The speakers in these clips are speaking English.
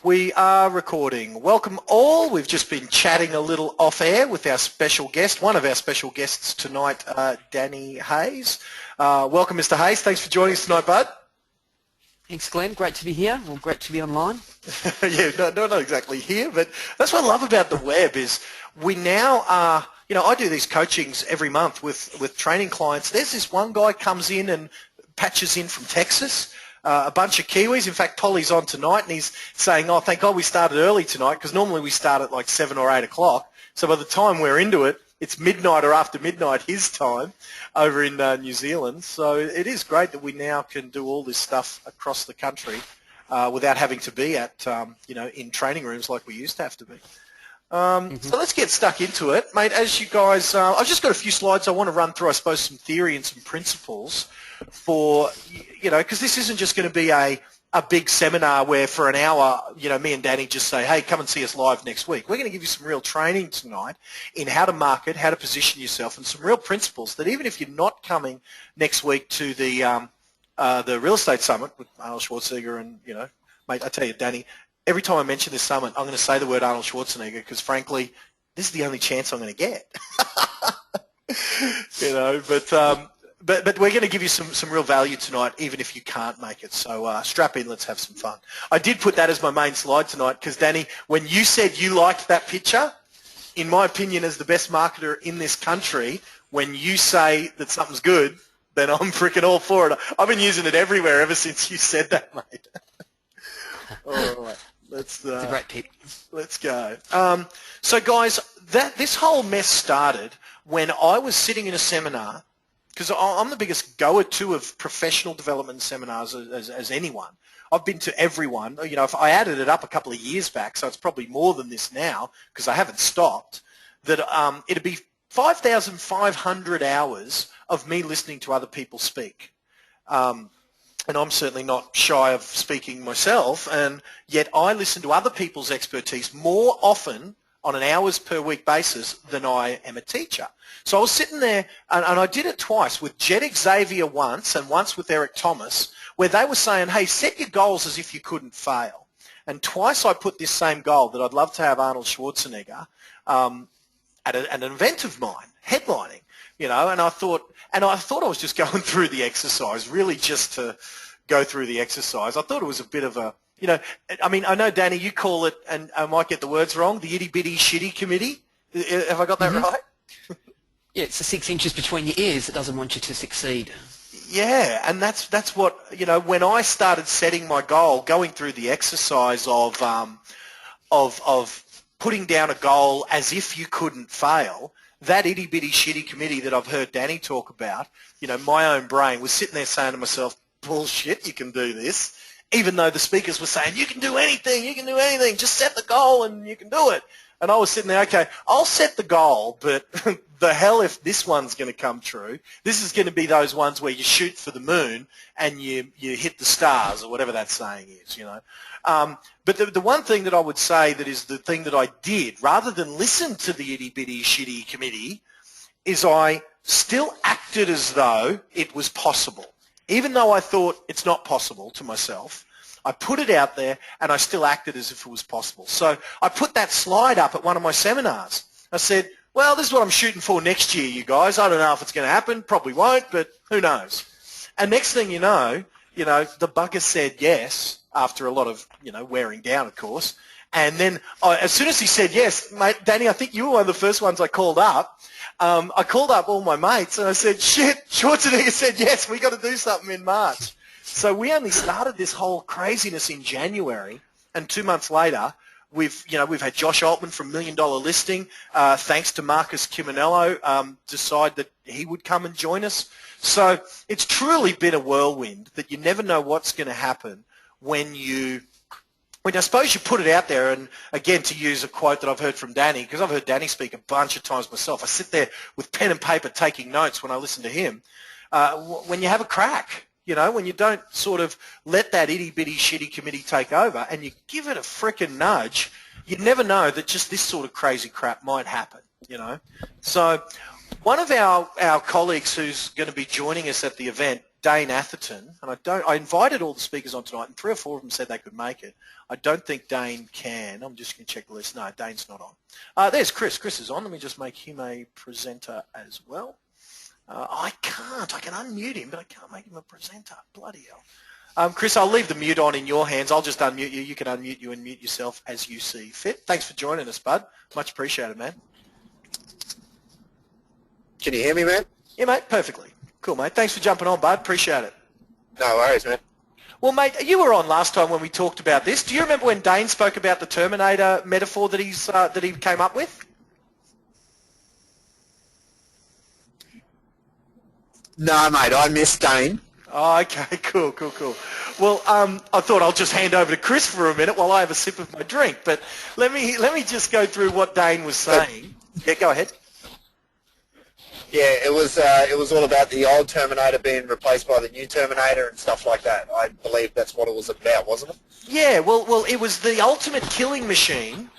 We are recording. Welcome all. We've just been chatting a little off air with our special guest, one of our special guests tonight, Danny Hayes. Welcome, Mr. Hayes. Thanks for joining us tonight, bud. Thanks, Glenn. Great to be here. Well, great to be online. Yeah, not exactly here, but that's what I love about the web is we now are, I do these coachings every month with training clients. There's this one guy comes in and patches in from Texas. A bunch of Kiwis. In fact, Tolly's on tonight, and he's saying, oh, thank God we started early tonight, because normally we start at like 7 or 8 o'clock. So by the time we're into it, it's midnight or after midnight his time over in New Zealand. So it is great that we now can do all this stuff across the country without having to be at, in training rooms like we used to have to be. So let's get stuck into it. Mate, as you guys, I've just got a few slides I want to run through, I suppose, some theory and some principles for, because this isn't just going to be a big seminar where for an hour, me and Danny just say, hey, come and see us live next week. We're going to give you some real training tonight in how to market, how to position yourself, and some real principles that even if you're not coming next week to the real estate summit with Arnold Schwarzenegger and, mate, I tell you, Danny, every time I mention this summit, I'm going to say the word Arnold Schwarzenegger because, frankly, this is the only chance I'm going to get. But we're going to give you some real value tonight, even if you can't make it. So strap in, let's have some fun. I did put that as my main slide tonight because, Danny, when you said you liked that picture, in my opinion, as the best marketer in this country, when you say that something's good, then I'm freaking all for it. I've been using it everywhere ever since you said that, mate. All right. It's a great pick. Let's go. So, guys, this whole mess started when I was sitting in a seminar, because I'm the biggest goer too of professional development seminars as anyone. I've been to every one. If I added it up a couple of years back, so it's probably more than this now because I haven't stopped, that it'd be 5,500 hours of me listening to other people speak. And I'm certainly not shy of speaking myself, and yet I listen to other people's expertise more often on an hours per week basis than I am a teacher. So I was sitting there, and I did it twice, with Jed Xavier once and once with Eric Thomas, where they were saying, hey, set your goals as if you couldn't fail. And twice I put this same goal that I'd love to have Arnold Schwarzenegger at an event of mine, headlining, and I thought I was just going through the exercise, really just to go through the exercise. I thought it was a bit of a, I know, Danny, you call it, and I might get the words wrong, the itty-bitty shitty committee. Have I got that right? Yeah, it's the 6 inches between your ears that doesn't want you to succeed. Yeah, and that's what, when I started setting my goal, going through the exercise of putting down a goal as if you couldn't fail, that itty-bitty shitty committee that I've heard Danny talk about, my own brain was sitting there saying to myself, bullshit, you can do this. Even though the speakers were saying, you can do anything, just set the goal and you can do it. And I was sitting there, okay, I'll set the goal, but the hell if this one's going to come true. This is going to be those ones where you shoot for the moon and you hit the stars, or whatever that saying is, But the one thing that I would say that is the thing that I did, rather than listen to the itty-bitty shitty committee, is I still acted as though it was possible. Even though I thought it's not possible to myself, I put it out there and I still acted as if it was possible. So I put that slide up at one of my seminars. I said, well, this is what I'm shooting for next year, you guys. I don't know if it's going to happen. Probably won't, but who knows? And next thing you know, the bugger said yes after a lot of, wearing down, of course. And then as soon as he said yes, mate, Danny, I think you were one of the first ones I called up. I called up all my mates and I said, shit, Schwarzenegger said yes, we got to do something in March. So we only started this whole craziness in January, and 2 months later, we've had Josh Altman from $1 Million Listing, thanks to Marcus Ciminello, decide that he would come and join us. So it's truly been a whirlwind that you never know what's going to happen when I suppose you put it out there. And again, to use a quote that I've heard from Danny, because I've heard Danny speak a bunch of times myself, I sit there with pen and paper taking notes when I listen to him. When you have a crack, when you don't sort of let that itty-bitty shitty committee take over and you give it a frickin' nudge, you never know that just this sort of crazy crap might happen, So one of our colleagues who's going to be joining us at the event, Dane Atherton, and I invited all the speakers on tonight, and 3 or 4 of them said they could make it. I don't think Dane can. I'm just going to check the list. No, Dane's not on. There's Chris. Chris is on. Let me just make him a presenter as well. I can't. I can unmute him, but I can't make him a presenter. Bloody hell. Chris, I'll leave the mute on in your hands. I'll just unmute you. You can unmute you and mute yourself as you see fit. Thanks for joining us, bud. Much appreciated, man. Can you hear me, man? Yeah, mate, perfectly. Cool, mate. Thanks for jumping on, bud. Appreciate it. No worries, man. Well, mate, you were on last time when we talked about this. Do you remember when Dane spoke about the Terminator metaphor that he came up with? No, mate, I missed Dane. Oh, okay, cool. Well, I thought I'll just hand over to Chris for a minute while I have a sip of my drink. But let me just go through what Dane was saying. Yeah, go ahead. Yeah, it was all about the old Terminator being replaced by the new Terminator and stuff like that. I believe that's what it was about, wasn't it? Yeah, well, it was the ultimate killing machine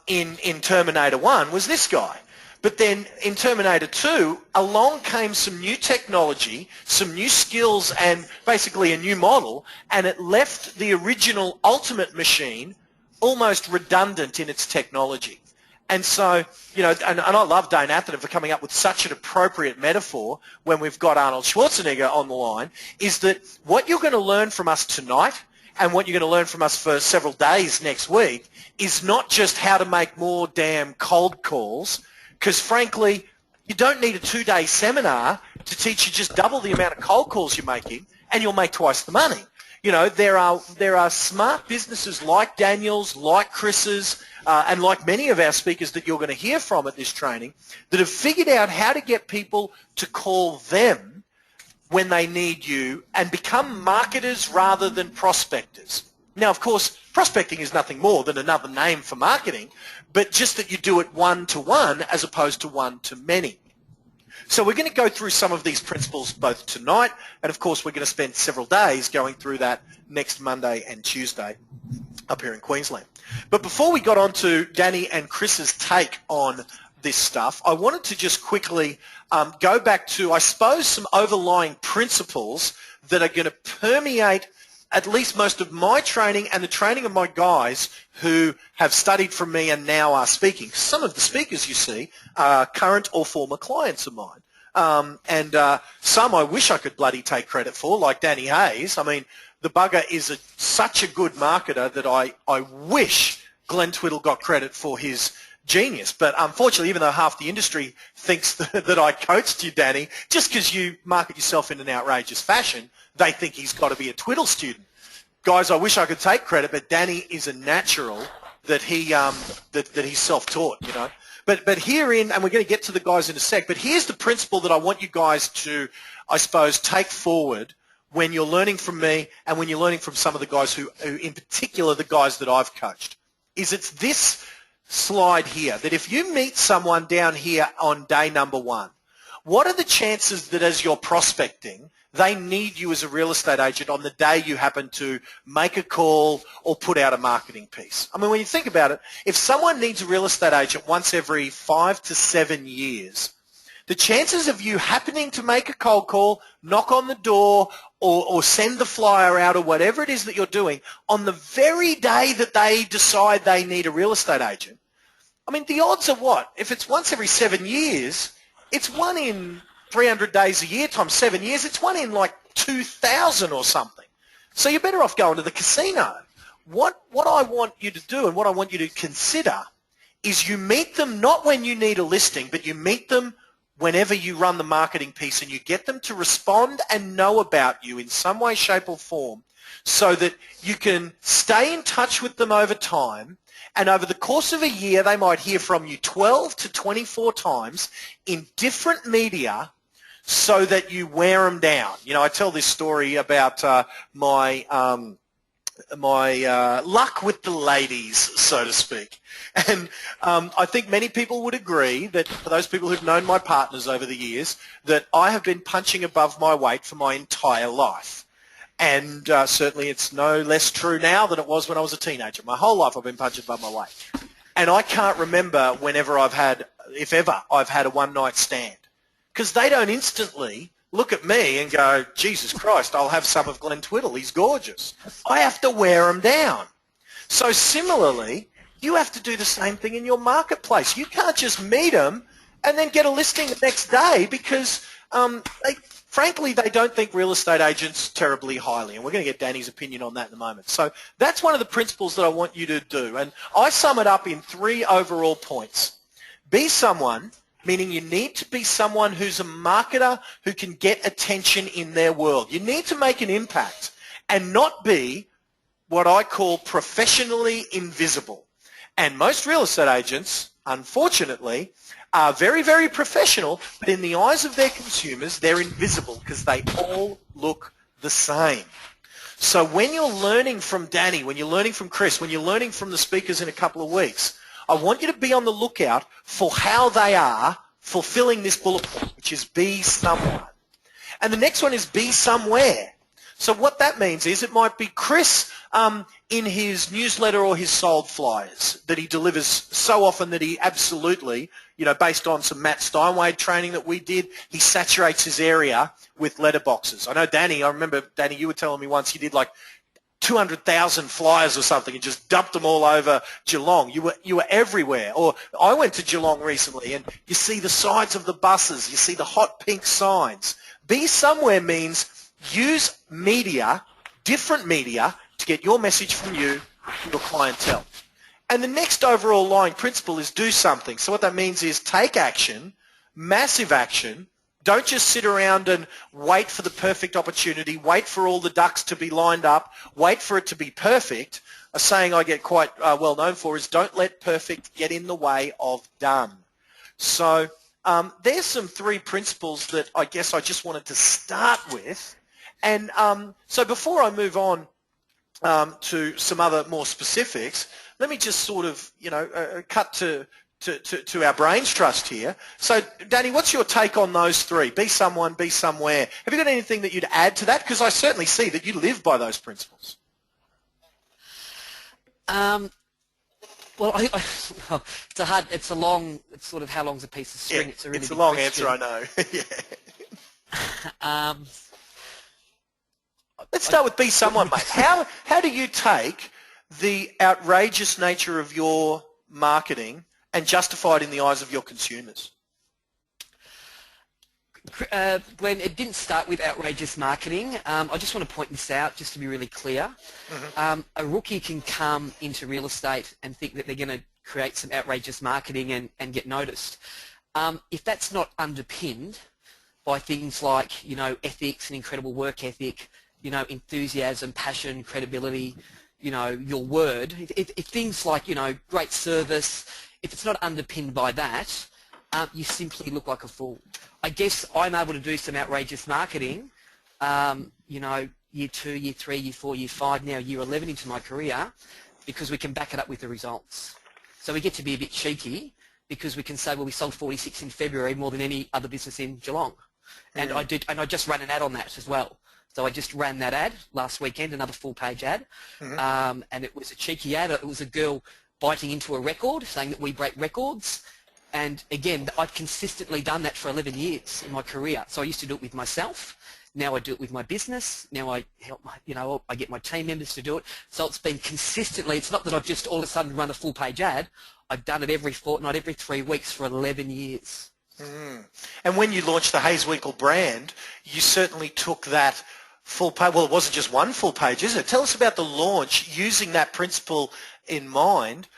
in Terminator 1 was this guy. But then in Terminator 2, along came some new technology, some new skills, and basically a new model, and it left the original Ultimate machine almost redundant in its technology. And so, you know, and I love Dane Atherton for coming up with such an appropriate metaphor when we've got Arnold Schwarzenegger on the line, is that what you're going to learn from us tonight and what you're going to learn from us for several days next week is not just how to make more damn cold calls, because frankly, you don't need a 2-day seminar to teach you just double the amount of cold calls you're making and you'll make twice the money. You know, there are smart businesses like Daniel's, like Chris's, and like many of our speakers that you're going to hear from at this training that have figured out how to get people to call them when they need you and become marketers rather than prospectors. Now, of course, prospecting is nothing more than another name for marketing, but just that you do it one-to-one as opposed to one-to-many. So we're going to go through some of these principles both tonight, and of course we're going to spend several days going through that next Monday and Tuesday up here in Queensland. But before we got on to Danny and Chris's take on this stuff, I wanted to just quickly go back to, I suppose, some overlying principles that are going to permeate at least most of my training and the training of my guys who have studied from me and now are speaking. Some of the speakers you see are current or former clients of mine. And some I wish I could bloody take credit for, like Danny Hayes. I mean, the bugger is such a good marketer that I wish Glenn Twiddle got credit for his genius. But unfortunately, even though half the industry thinks that I coached you, Danny, just because you market yourself in an outrageous fashion, they think he's got to be a Twiddle student. Guys, I wish I could take credit, but Danny is a natural that he's self-taught, you know. But herein, and we're going to get to the guys in a sec, but here's the principle that I want you guys to, I suppose, take forward when you're learning from me and when you're learning from some of the guys who in particular, the guys that I've coached, is it's this slide here, that if you meet someone down here on day number 1, what are the chances that as you're prospecting, they need you as a real estate agent on the day you happen to make a call or put out a marketing piece? I mean, when you think about it, if someone needs a real estate agent once every 5 to 7 years, the chances of you happening to make a cold call, knock on the door, or send the flyer out or whatever it is that you're doing on the very day that they decide they need a real estate agent, I mean, the odds are what? If it's once every 7 years, it's 1 in 300 days a year times 7 years, it's 1 in like 2,000 or something. So you're better off going to the casino. What I want you to do and what I want you to consider is you meet them not when you need a listing, but you meet them whenever you run the marketing piece and you get them to respond and know about you in some way, shape or form so that you can stay in touch with them over time. And over the course of a year, they might hear from you 12 to 24 times in different media so that you wear them down. You know, I tell this story about my luck with the ladies, so to speak. And I think many people would agree that for those people who've known my partners over the years, that I have been punching above my weight for my entire life. And certainly it's no less true now than it was when I was a teenager. My whole life I've been punching above my weight. And I can't remember whenever I've had, if ever, I've had a one-night stand. Because they don't instantly look at me and go, Jesus Christ, I'll have some of Glenn Twiddle. He's gorgeous. I have to wear him down. So similarly, you have to do the same thing in your marketplace. You can't just meet them and then get a listing the next day because, frankly, they don't think real estate agents terribly highly. And we're going to get Danny's opinion on that in a moment. So that's one of the principles that I want you to do. And I sum it up in 3 overall points. Be someone, meaning you need to be someone who's a marketer who can get attention in their world. You need to make an impact and not be what I call professionally invisible. And most real estate agents, unfortunately, are very, very professional, but in the eyes of their consumers, they're invisible because they all look the same. So when you're learning from Danny, when you're learning from Chris, when you're learning from the speakers in a couple of weeks, I want you to be on the lookout for how they are fulfilling this bullet point, which is be someone. And the next one is be somewhere. So what that means is it might be Chris in his newsletter or his sold flyers that he delivers so often that he absolutely, based on some Matt Steinway training that we did, he saturates his area with letterboxes. I know Danny, I remember, Danny, you were telling me once you did like 200,000 flyers or something and just dumped them all over Geelong. You were everywhere. Or I went to Geelong recently and you see the sides of the buses, you see the hot pink signs. Be somewhere means use media, different media, to get your message from you to your clientele. And the next overall line principle is do something. So what that means is take action, massive action. Don't just sit around and wait for the perfect opportunity, wait for all the ducks to be lined up, wait for it to be perfect. A saying I get quite well known for is don't let perfect get in the way of done. So there's some 3 principles that I guess I just wanted to start with. And so before I move on to some other more specifics, let me just sort of, cut to our brains trust here. So, Danny, what's your take on those 3? Be someone, be somewhere. Have you got anything that you'd add to that? Because I certainly see that you live by those principles. Well, it's sort of how long's a piece of string. Yeah, it's a really it's a long question. answer, I know. um, Let's start with be someone, mate. How do you take the outrageous nature of your marketing and justify it in the eyes of your consumers? Glenn, it didn't start with outrageous marketing. I just want to point this out just to be really clear. Mm-hmm. A rookie can come into real estate and think that they're going to create some outrageous marketing and get noticed. If that's not underpinned by things like, ethics and incredible work ethic, enthusiasm, passion, credibility, your word, if things like, great service, if it's not underpinned by that, you simply look like a fool. I guess I'm able to do some outrageous marketing, year 2, year 3, year 4, year 5, now year 11 into my career, because we can back it up with the results. So we get to be a bit cheeky because we can say, well, we sold 46 in February, more than any other business in Geelong. And I just ran an ad on that as well. So I just ran that ad last weekend, another full-page ad, and it was a cheeky ad. It was a girl biting into a record, saying that we break records. And again, I've consistently done that for 11 years in my career. So I used to do it with myself. Now I do it with my business. Now I help I get my team members to do it. So it's been consistently. It's not that I've just all of a sudden run a full-page ad. I've done it every fortnight, every 3 weeks for 11 years. And when you launched the Hayeswinkle brand, you certainly took that full page. Well, it wasn't just one full page, is it? Tell us about the launch using that principle in mind.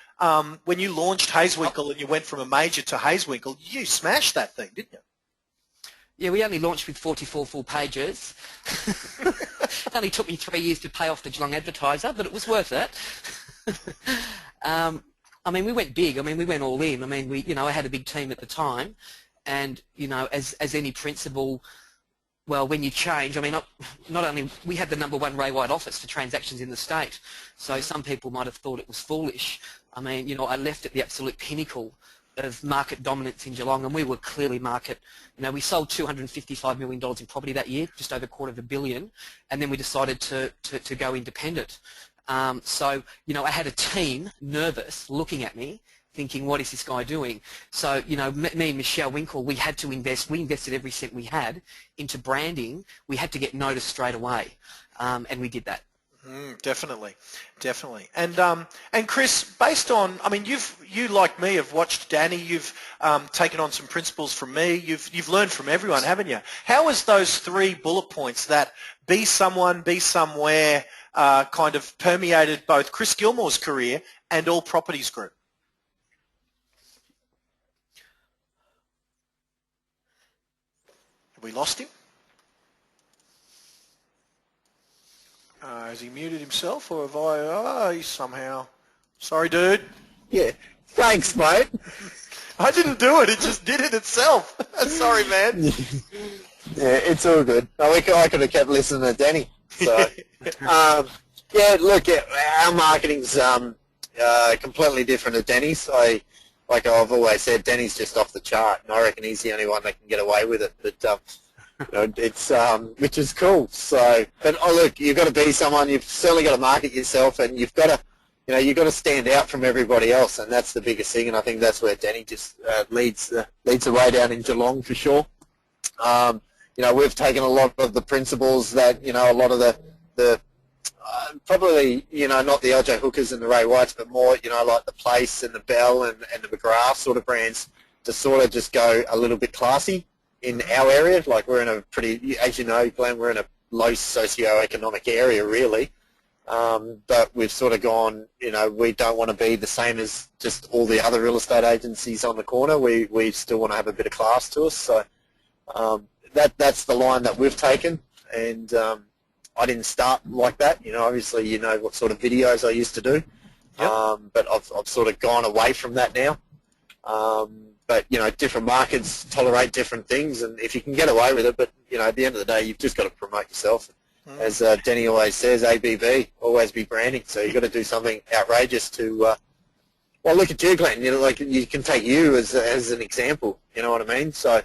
When you launched Hayeswinkle and you went from a major to Hayeswinkle, you smashed that thing, didn't you? Yeah, we only launched with 44 full pages. It only took me 3 years to pay off the Geelong Advertiser, but it was worth it. We went big. We went all in. I had a big team at the time, and as any principal, well, when you change, not only we had the #1 Ray White office for transactions in the state, so some people might have thought it was foolish. I left at the absolute pinnacle of market dominance in Geelong, and we were clearly market. We sold $255 million in property that year, just over $250 million, and then we decided to go independent. I had a team nervous looking at me, thinking, what is this guy doing? So, me and Michelle Winkle, we had to invest. We invested every cent we had into branding. We had to get noticed straight away, and we did that. Definitely. And Chris, based on, I mean, you like me have watched Danny. You've taken on some principles from me. You've learned from everyone, haven't you? How has those 3 bullet points, that be someone, be somewhere, kind of permeated both Chris Gilmour's career and All Properties Group? Have we lost him? Has he muted himself, or have I? Oh, he's somehow. Sorry, dude. Yeah. Thanks, mate. I didn't do it. It just did it itself. Sorry, man. Yeah, it's all good. I could have kept listening to Danny. So, yeah, look, our marketing's completely different to Danny's. Like I've always said, Danny's just off the chart, and I reckon he's the only one that can get away with it. But it's which is cool. So, but look, you've got to be someone. You've certainly got to market yourself, and you've got to, you've got to stand out from everybody else, and that's the biggest thing. And I think that's where Danny just leads the way down in Geelong for sure. We've taken a lot of the principles that a lot of the probably not the LJ Hookers and the Ray Whites, but more like the Place and the Bell and the McGrath sort of brands to sort of just go a little bit classy in our area. Like we're in a pretty, as you know, Glenn, we're in a low socio-economic area really, but we've sort of gone, we don't want to be the same as just all the other real estate agencies on the corner. We still want to have a bit of class to us. So that's the line that we've taken, and I didn't start like that. Obviously you know what sort of videos I used to do. Yep. But I've sort of gone away from that now. But different markets tolerate different things, and if you can get away with it, but at the end of the day, you've just got to promote yourself. As Denny always says, ABB, always be branding. So you've got to do something outrageous to. Well, look at you, Glenn. Like you can take you as an example. You know what I mean? So.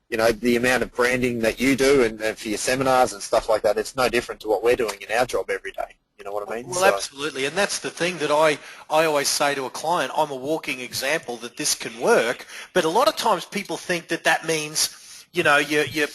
The amount of branding that you do and for your seminars and stuff like that, it's no different to what we're doing in our job every day. You know what I mean? Well, absolutely. And that's the thing that I always say to a client, I'm a walking example that this can work. But a lot of times people think that means, you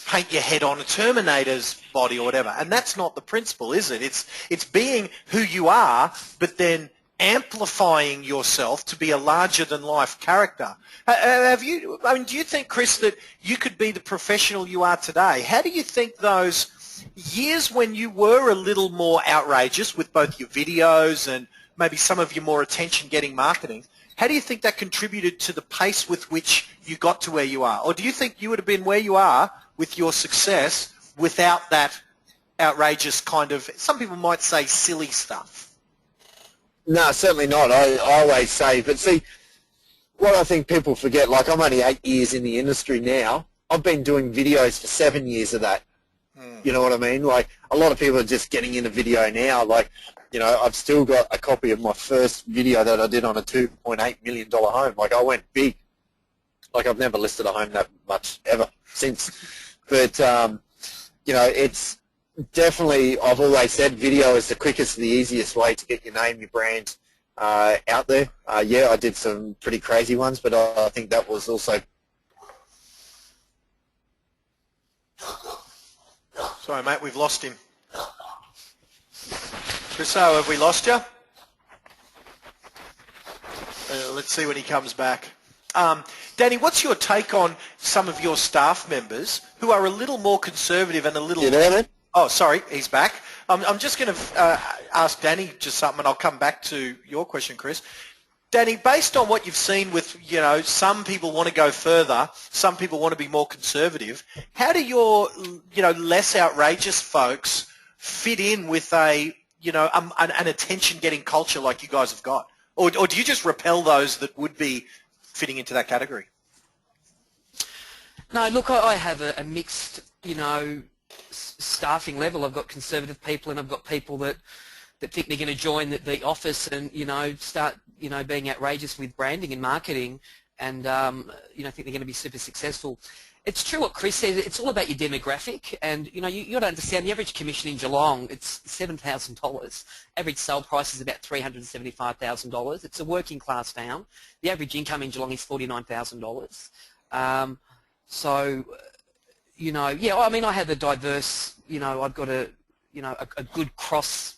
paint your head on a Terminator's body or whatever. And that's not the principle, is it? It's being who you are, but then amplifying yourself to be a larger-than-life character. Do you think, Chris, that you could be the professional you are today? How do you think those years when you were a little more outrageous with both your videos and maybe some of your more attention-getting marketing, how do you think that contributed to the pace with which you got to where you are? Or do you think you would have been where you are with your success without that outrageous kind of, some people might say, silly stuff? No, certainly not. I always say, but see, what I think people forget, like I'm only 8 years in the industry now. I've been doing videos for 7 years of that. You know what I mean? Like a lot of people are just getting into video now. Like, I've still got a copy of my first video that I did on a $2.8 million home. Like I went big. Like I've never listed a home that much ever since. But, it's definitely, I've always said video is the quickest, the easiest way to get your name, your brand out there. Yeah, I did some pretty crazy ones, but I think that was also... Sorry, mate, we've lost him. Chriso, have we lost you? Let's see when he comes back. Danny, what's your take on some of your staff members who are a little more conservative and a little... You there, man? Oh, sorry, he's back. I'm just going to ask Danny just something, and I'll come back to your question, Chris. Danny, based on what you've seen with, some people want to go further, some people want to be more conservative, how do your, less outrageous folks fit in with an attention-getting culture like you guys have got? Or do you just repel those that would be fitting into that category? No, look, I have a mixed, staffing level. I've got conservative people and I've got people that think they're going to join the office and, start, being outrageous with branding and marketing and, think they're going to be super successful. It's true what Chris said. It's all about your demographic, and you got to understand the average commission in Geelong. It's $7,000. Average sale price is about $375,000. It's a working class town. The average income in Geelong is $49,000. So, yeah. I mean, I have a diverse. I've got a good cross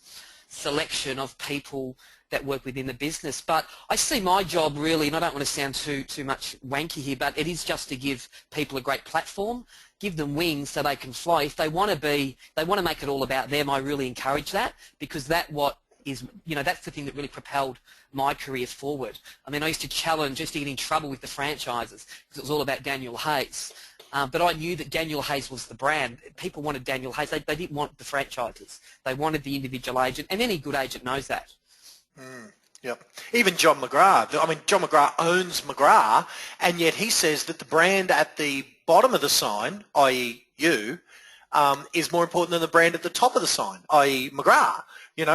selection of people that work within the business. But I see my job really, and I don't want to sound too much wanky here, but it is just to give people a great platform, give them wings so they can fly. If they want to make it all about them, I really encourage that, because that's the thing that really propelled my career forward. I mean, I used to get in trouble with the franchises because it was all about Daniel Hayes. But I knew that Daniel Hayes was the brand. People wanted Daniel Hayes. They didn't want the franchises. They wanted the individual agent, and any good agent knows that. Yep. Even John McGrath. I mean, John McGrath owns McGrath, and yet he says that the brand at the bottom of the sign, i.e. you, is more important than the brand at the top of the sign, i.e. McGrath.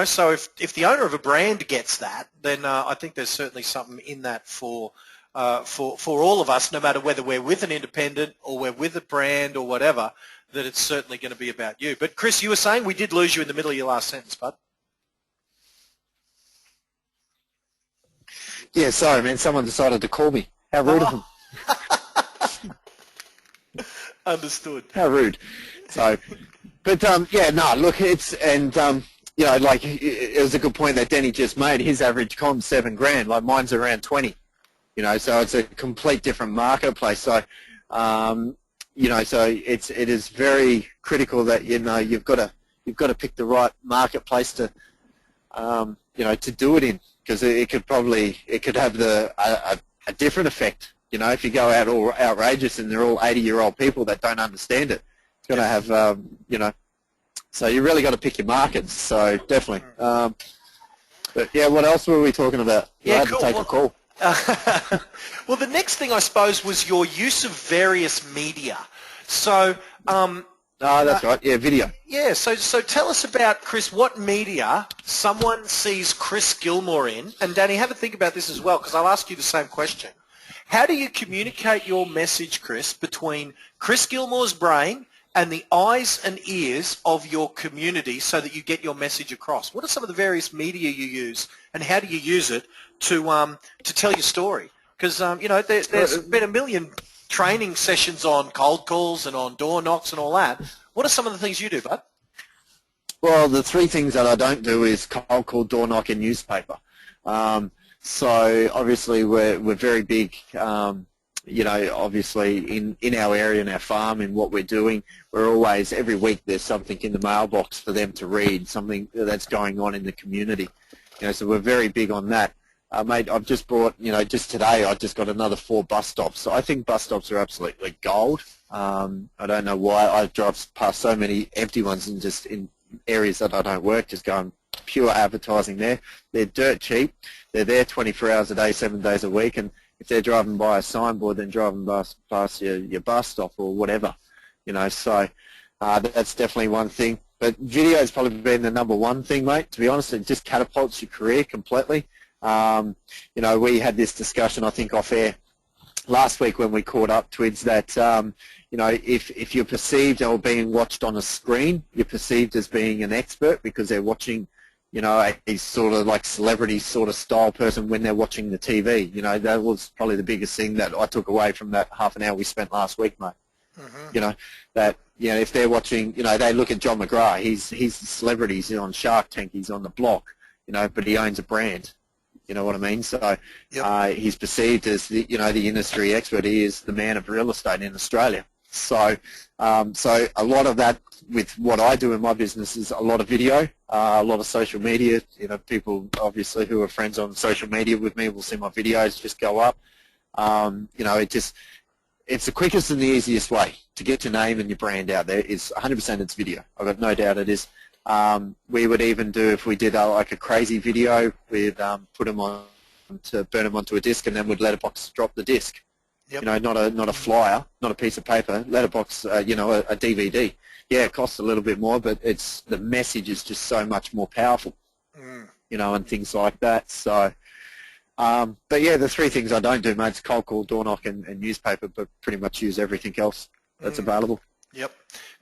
So if the owner of a brand gets that, then I think there's certainly something in that for all of us, no matter whether we're with an independent or we're with a brand or whatever, that it's certainly going to be about you. But Chris, you were saying we did lose you in the middle of your last sentence, bud. Yeah, sorry, man. Someone decided to call me. How rude of them. Understood. How rude. So, but yeah, no. Look, it was a good point that Danny just made. His average com's $7,000. Like mine's around 20. So it's a complete different marketplace. So, so it is very critical that you've got to pick the right marketplace to to do it in, because it could have a different effect. If you go out all outrageous and they're all 80-year-old people that don't understand it, it's going to have so you really got to pick your markets. So definitely. But yeah, what else were we talking about? Yeah, I had cool. to take a call. Well, the next thing I suppose was your use of various media. So, that's right. Yeah, video. Yeah. So tell us about, Chris, what media someone sees Chris Gilmour in, and Danny, have a think about this as well, because I'll ask you the same question. How do you communicate your message, Chris, between Chris Gilmour's brain and the eyes and ears of your community so that you get your message across? What are some of the various media you use, and how do you use it to tell your story? Because there's been a million training sessions on cold calls and on door knocks and all that. What are some of the things you do, bud? Well, the three things that I don't do is cold call, door knock, and newspaper. So obviously we're very big. Obviously in our area, in our farm, in what we're doing, we're always, every week there's something in the mailbox for them to read, something that's going on in the community. So we're very big on that. Mate, I've just brought, just today I just got another 4 bus stops. So I think bus stops are absolutely gold. I don't know why I drive past so many empty ones and just in areas that I don't work, just going pure advertising there. They're dirt cheap. They're there 24 hours a day, 7 days a week, and if they're driving by a signboard, then driving past your bus stop or whatever, So that's definitely one thing. But video has probably been the number one thing, mate. To be honest, it just catapults your career completely. We had this discussion, I think, off air last week when we caught up, Twids, that if you're perceived or being watched on a screen, you're perceived as being an expert because they're watching. A sort of like celebrity sort of style person when they're watching the TV. That was probably the biggest thing that I took away from that half an hour we spent last week, mate. Mm-hmm. If they're watching, they look at John McGrath. He's the celebrity. He's on Shark Tank. He's on the block. But he owns a brand. You know what I mean? So yep. He's perceived as the industry expert. He is the man of real estate in Australia. So a lot of that with what I do in my business is a lot of video, a lot of social media. People obviously who are friends on social media with me will see my videos just go up. It's the quickest and the easiest way to get your name and your brand out there is 100% it's video. I've got no doubt it is. We would even do, if we did like a crazy video, we'd put them on to burn them onto a disc, and then we'd letterbox drop the disc. Yep. Not a flyer, not a piece of paper, letterbox, a DVD. Yeah, it costs a little bit more, but the message is just so much more powerful, and things like that. So, but yeah, the three things I don't do, mate, is cold call, door knock, and newspaper, but pretty much use everything else. that's available. Yep,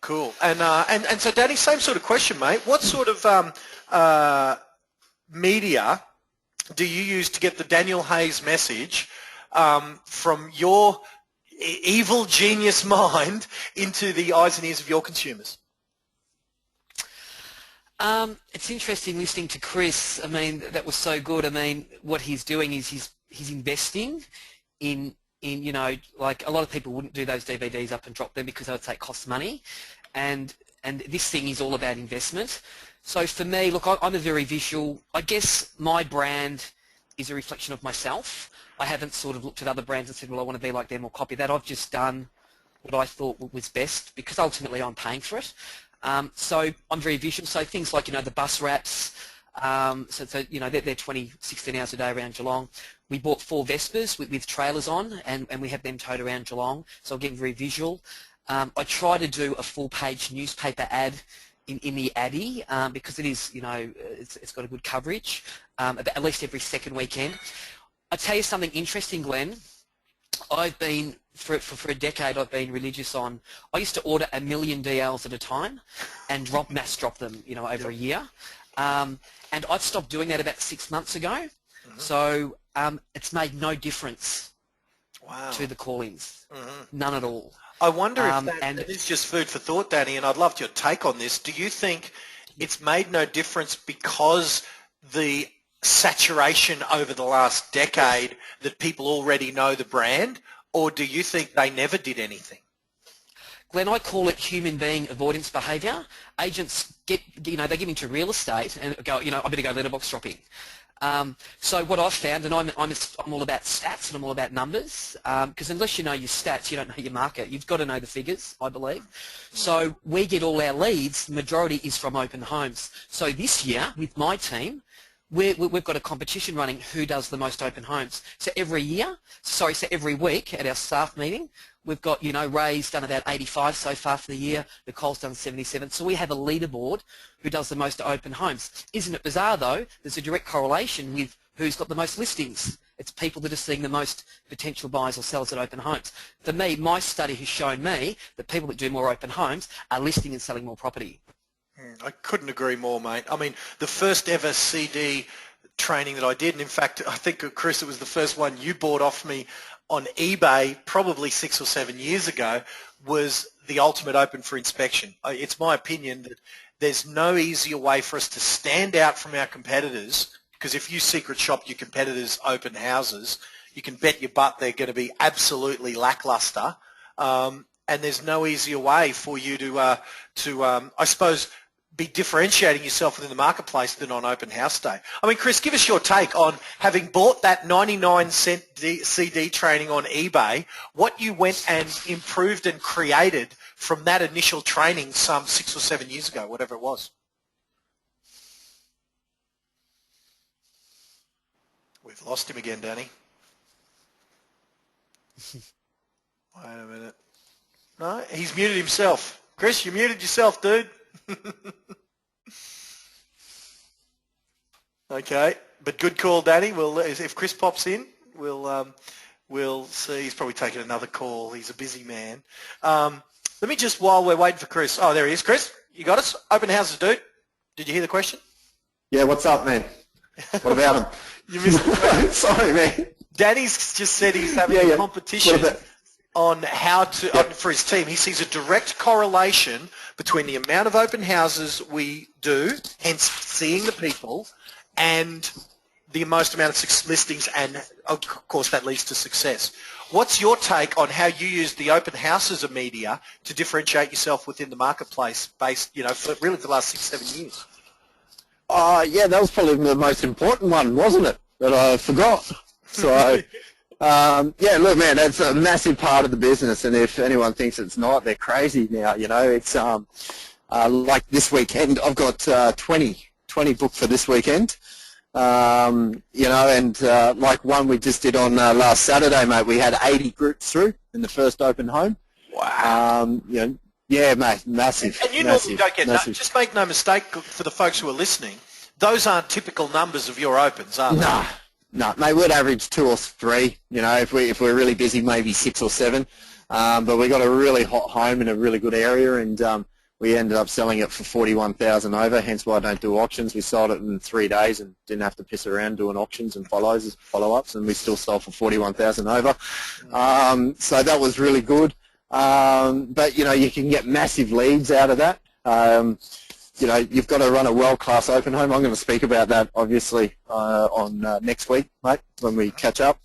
cool. And so, Danny, same sort of question, mate. What sort of media do you use to get the Daniel Hayes message from your evil genius mind into the eyes and ears of your consumers? It's interesting listening to Chris. I mean, that was so good. I mean, what he's doing is he's investing in you know, like a lot of people wouldn't do those DVDs up and drop them because they would say it costs money, and this thing is all about investment. So for me, look, I'm a very visual. I guess my brand is a reflection of myself. I haven't sort of looked at other brands and said, well, I want to be like them or copy that. I've just done what I thought was best because ultimately I'm paying for it. So I'm very visual. So things like, you know, the bus wraps, so you know, they're 16 hours a day around Geelong. We bought 4 Vespers with trailers on, and we have them towed around Geelong. So I'm getting very visual. I try to do a full-page newspaper ad in the Addy because it is, you know, it's got a good coverage, at least every second weekend. I'll tell you something interesting, Glenn. I've been, for a decade, I've been religious on, I used to order 1 million DLs at a time and mass drop them, you know, over a year. And I've stopped doing that about 6 months ago. So it's made no difference to the call-ins, none at all. I wonder if that is just food for thought, Danny, and I'd love your take on this. Do you think it's made no difference because the saturation over the last decade that people already know the brand, or do you think they never did anything? Glenn, I call it human being avoidance behaviour. Agents they get into real estate and go, you know, I better go letterbox shopping. So what I've found, and I'm all about stats and I'm all about numbers, because unless you know your stats, you don't know your market. You've got to know the figures, I believe. So we get all our leads, the majority is from open homes. So this year, with my team, we've got a competition running who does the most open homes. So every week at our staff meeting, we've got, you know, Ray's done about 85 so far for the year, Nicole's done 77. So we have a leaderboard who does the most open homes. Isn't it bizarre though? There's a direct correlation with who's got the most listings. It's people that are seeing the most potential buyers or sellers at open homes. For me, my study has shown me that people that do more open homes are listing and selling more property. I couldn't agree more, mate. I mean, the first ever CD training that I did, and in fact, I think, Chris, it was the first one you bought off me on eBay probably 6 or 7 years ago, was the ultimate open for inspection. It's my opinion that there's no easier way for us to stand out from our competitors, because if you secret shop your competitors' open houses, you can bet your butt they're going to be absolutely lackluster. And there's no easier way for you to I suppose, be differentiating yourself within the marketplace than on open house day. I mean, Chris, give us your take on having bought that 99-cent CD training on eBay, what you went and improved and created from that initial training some 6 or 7 years ago, whatever it was. We've lost him again, Danny. Wait a minute. No, he's muted himself. Chris, you muted yourself, dude. Okay, but good call, Danny. If Chris pops in, we'll see. He's probably taking another call. He's a busy man. Let me just, while we're waiting for Chris. Oh, there he is. Chris, you got us? Open houses, dude. Did you hear the question? Yeah, what's up, man? What about him? You missed the question. Sorry, man. Danny's just said he's having a competition on how to, for his team. He sees a direct correlation between the amount of open houses we do, hence seeing the people, and the most amount of listings, and of course that leads to success. What's your take on how you use the open house as a media to differentiate yourself within the marketplace based, you know, for really the last 6-7 years? Yeah, that was probably the most important one, wasn't it? That I forgot. So, yeah, look, man, that's a massive part of the business, and if anyone thinks it's not, they're crazy now, you know. It's like this weekend, I've got 20 booked for this weekend, you know, and like one we just did on last Saturday, mate, we had 80 groups through in the first open home. Wow. You know, yeah, mate, massive. And you normally don't get, just make no mistake for the folks who are listening, those aren't typical numbers of your opens, are they? No, mate, we'd average 2 or 3, you know, if we're really busy, maybe 6 or 7. But we got a really hot home in a really good area, and we ended up selling it for 41,000 over, hence why I don't do auctions. We sold it in 3 days and didn't have to piss around doing auctions and follow-ups, and we still sold for 41,000 over. So that was really good. But, you can get massive leads out of that. You've got to run a world-class open home. I'm going to speak about that, obviously, on next week, mate, when we catch up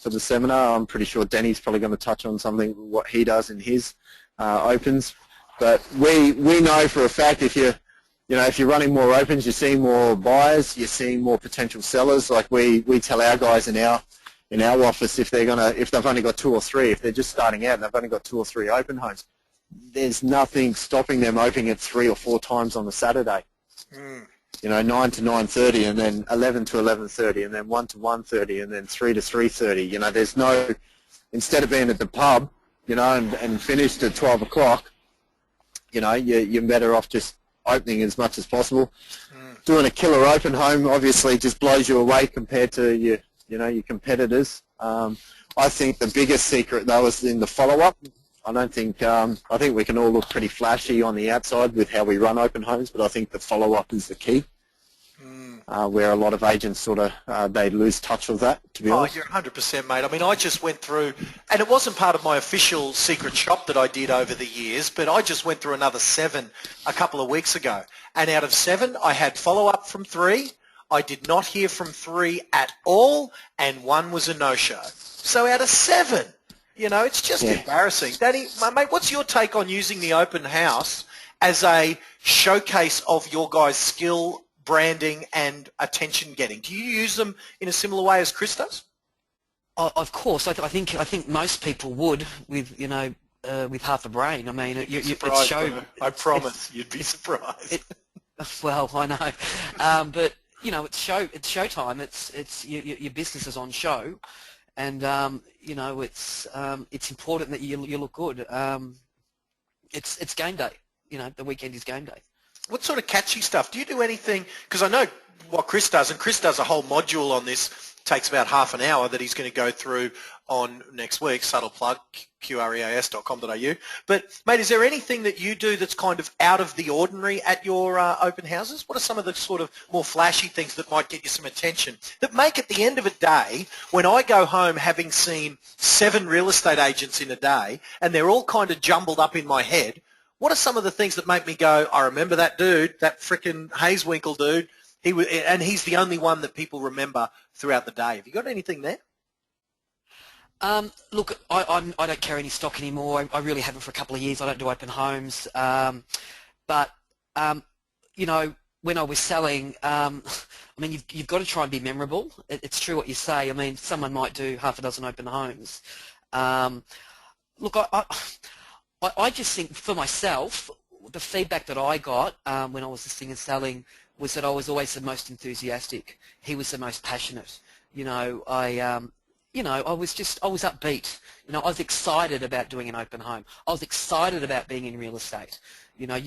for the seminar. I'm pretty sure Danny's probably going to touch on something, what he does in his opens. But we know for a fact if you're running more opens, you're seeing more buyers, you're seeing more potential sellers. Like we tell our guys in our office if they've only got 2 or 3, if they're just starting out and they've only got 2 or 3 open homes, there's nothing stopping them opening it 3 or 4 times on a Saturday. 9 to 9:30, and then 11 to 11:30, and then 1 to 1:30, and then 3 to 3:30. There's no, instead of being at the pub, and finished at 12 o'clock, you're better off just opening as much as possible. Doing a killer open home obviously just blows you away compared to your competitors. I think the biggest secret though is in the follow-up. I think we can all look pretty flashy on the outside with how we run open homes, but I think the follow-up is the key. Where a lot of agents sort of, they lose touch of that, to be honest. You're 100%, mate. I mean, I just went through, and it wasn't part of my official secret shop that I did over the years, but I just went through another 7 a couple of weeks ago. And out of 7, I had follow-up from 3. I did not hear from 3 at all, and 1 was a no-show. So out of 7, it's just embarrassing. Danny, mate, what's your take on using the open house as a showcase of your guys' skill, branding and attention getting? Do you use them in a similar way as Chris does? Of course, I think most people would with with half a brain. I mean, it's show. I promise you'd be surprised. Well, I know, but it's showtime. It's your business is on show, and it's important that you look good. It's game day. The weekend is game day. What sort of catchy stuff? Do you do anything? Because I know what Chris does, and Chris does a whole module on this. Takes about half an hour that he's going to go through on next week. Subtle plug, qreas.com.au. But, mate, is there anything that you do that's kind of out of the ordinary at your open houses? What are some of the sort of more flashy things that might get you some attention that make at the end of a day, when I go home having seen 7 real estate agents in a day and they're all kind of jumbled up in my head, what are some of the things that make me go, I remember that dude, that frickin' Hayeswinkle dude, and he's the only one that people remember throughout the day. Have you got anything there? Look, I don't carry any stock anymore. I really haven't for a couple of years. I don't do open homes. But when I was selling, I mean, you've got to try and be memorable. It's true what you say. I mean, someone might do half a dozen open homes. Look, I just think for myself, the feedback that I got when I was listening and selling was that I was always the most enthusiastic. He was the most passionate. I was upbeat. I was excited about doing an open home. I was excited about being in real estate.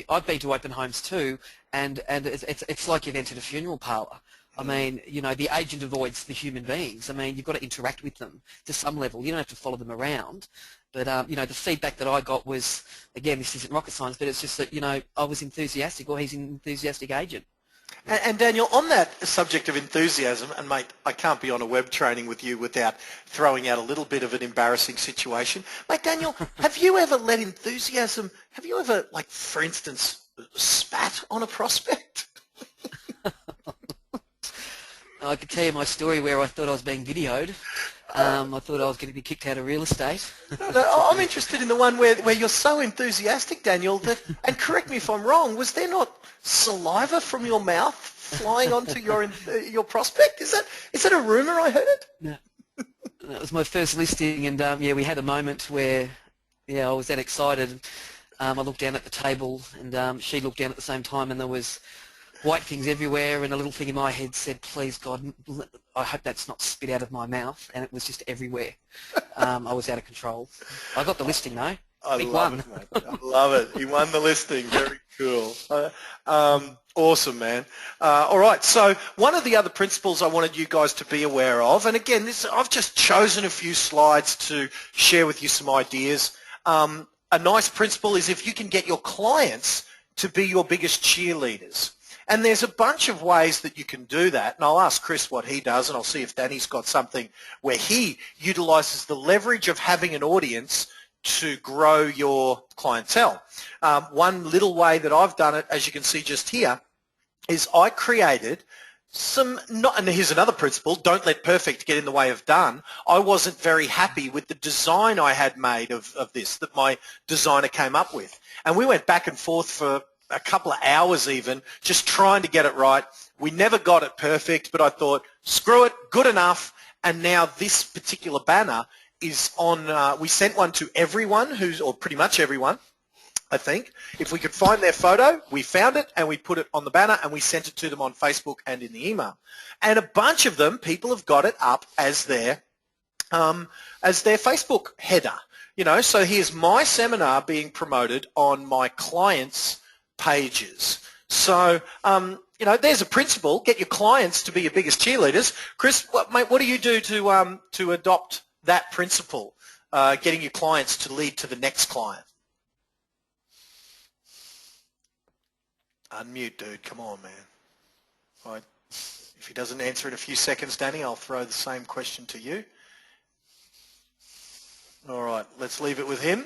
I've been to open homes too, and it's like you've entered a funeral parlour. I mean, the agent avoids the human beings. I mean, you've got to interact with them to some level. You don't have to follow them around. But, the feedback that I got was, again, this isn't rocket science, but it's just that, I was enthusiastic, or he's an enthusiastic agent. And Daniel, on that subject of enthusiasm, and mate, I can't be on a web training with you without throwing out a little bit of an embarrassing situation. Mate, Daniel, have you ever let enthusiasm, like, for instance, spat on a prospect? I could tell you my story where I thought I was being videoed. I thought I was going to be kicked out of real estate. No, I'm interested in the one where you're so enthusiastic, Daniel, that, and correct me if I'm wrong, was there not saliva from your mouth flying onto your prospect? Is that a rumour? I heard it? No. That was my first listing, and we had a moment where I was that excited. I looked down at the table, and she looked down at the same time, and there was white things everywhere, and a little thing in my head said, please God, I hope that's not spit out of my mouth, and it was just everywhere. I was out of control. I got the listing though. I love it, mate. I love it. He won the listing. Very cool. Awesome, man. All right, so one of the other principles I wanted you guys to be aware of, and again, I've just chosen a few slides to share with you some ideas. a nice principle is if you can get your clients to be your biggest cheerleaders. And there's a bunch of ways that you can do that. And I'll ask Chris what he does, and I'll see if Danny's got something where he utilises the leverage of having an audience to grow your clientele. One little way that I've done it, as you can see just here, is I created and here's another principle, don't let perfect get in the way of done. I wasn't very happy with the design I had made of this, that my designer came up with. And we went back and forth for a couple of hours even, just trying to get it right. We never got it perfect, but I thought, screw it, good enough. And now this particular banner is on, we sent one to everyone or pretty much everyone, I think. If we could find their photo, we found it and we put it on the banner and we sent it to them on Facebook and in the email. And a bunch of them, people have got it up as their Facebook header. You know, so here's my seminar being promoted on my clients' pages. So, you know, there's a principle. Get your clients to be your biggest cheerleaders. Chris, mate, what do you do to adopt that principle, getting your clients to lead to the next client? Unmute, dude. Come on, man. All right. If he doesn't answer in a few seconds, Danny, I'll throw the same question to you. All right. Let's leave it with him.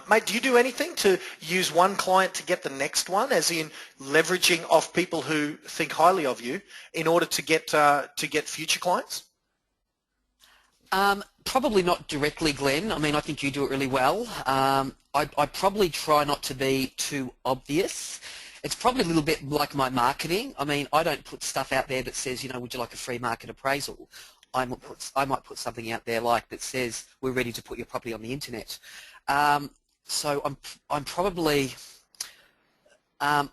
Mate, do you do anything to use one client to get the next one, as in leveraging off people who think highly of you in order to get future clients? Probably not directly, Glenn. I mean, I think you do it really well. I probably try not to be too obvious. It's probably a little bit like my marketing. I mean, I don't put stuff out there that says, you know, would you like a free market appraisal? I might put something out there like that says we're ready to put your property on the internet. So I'm probably not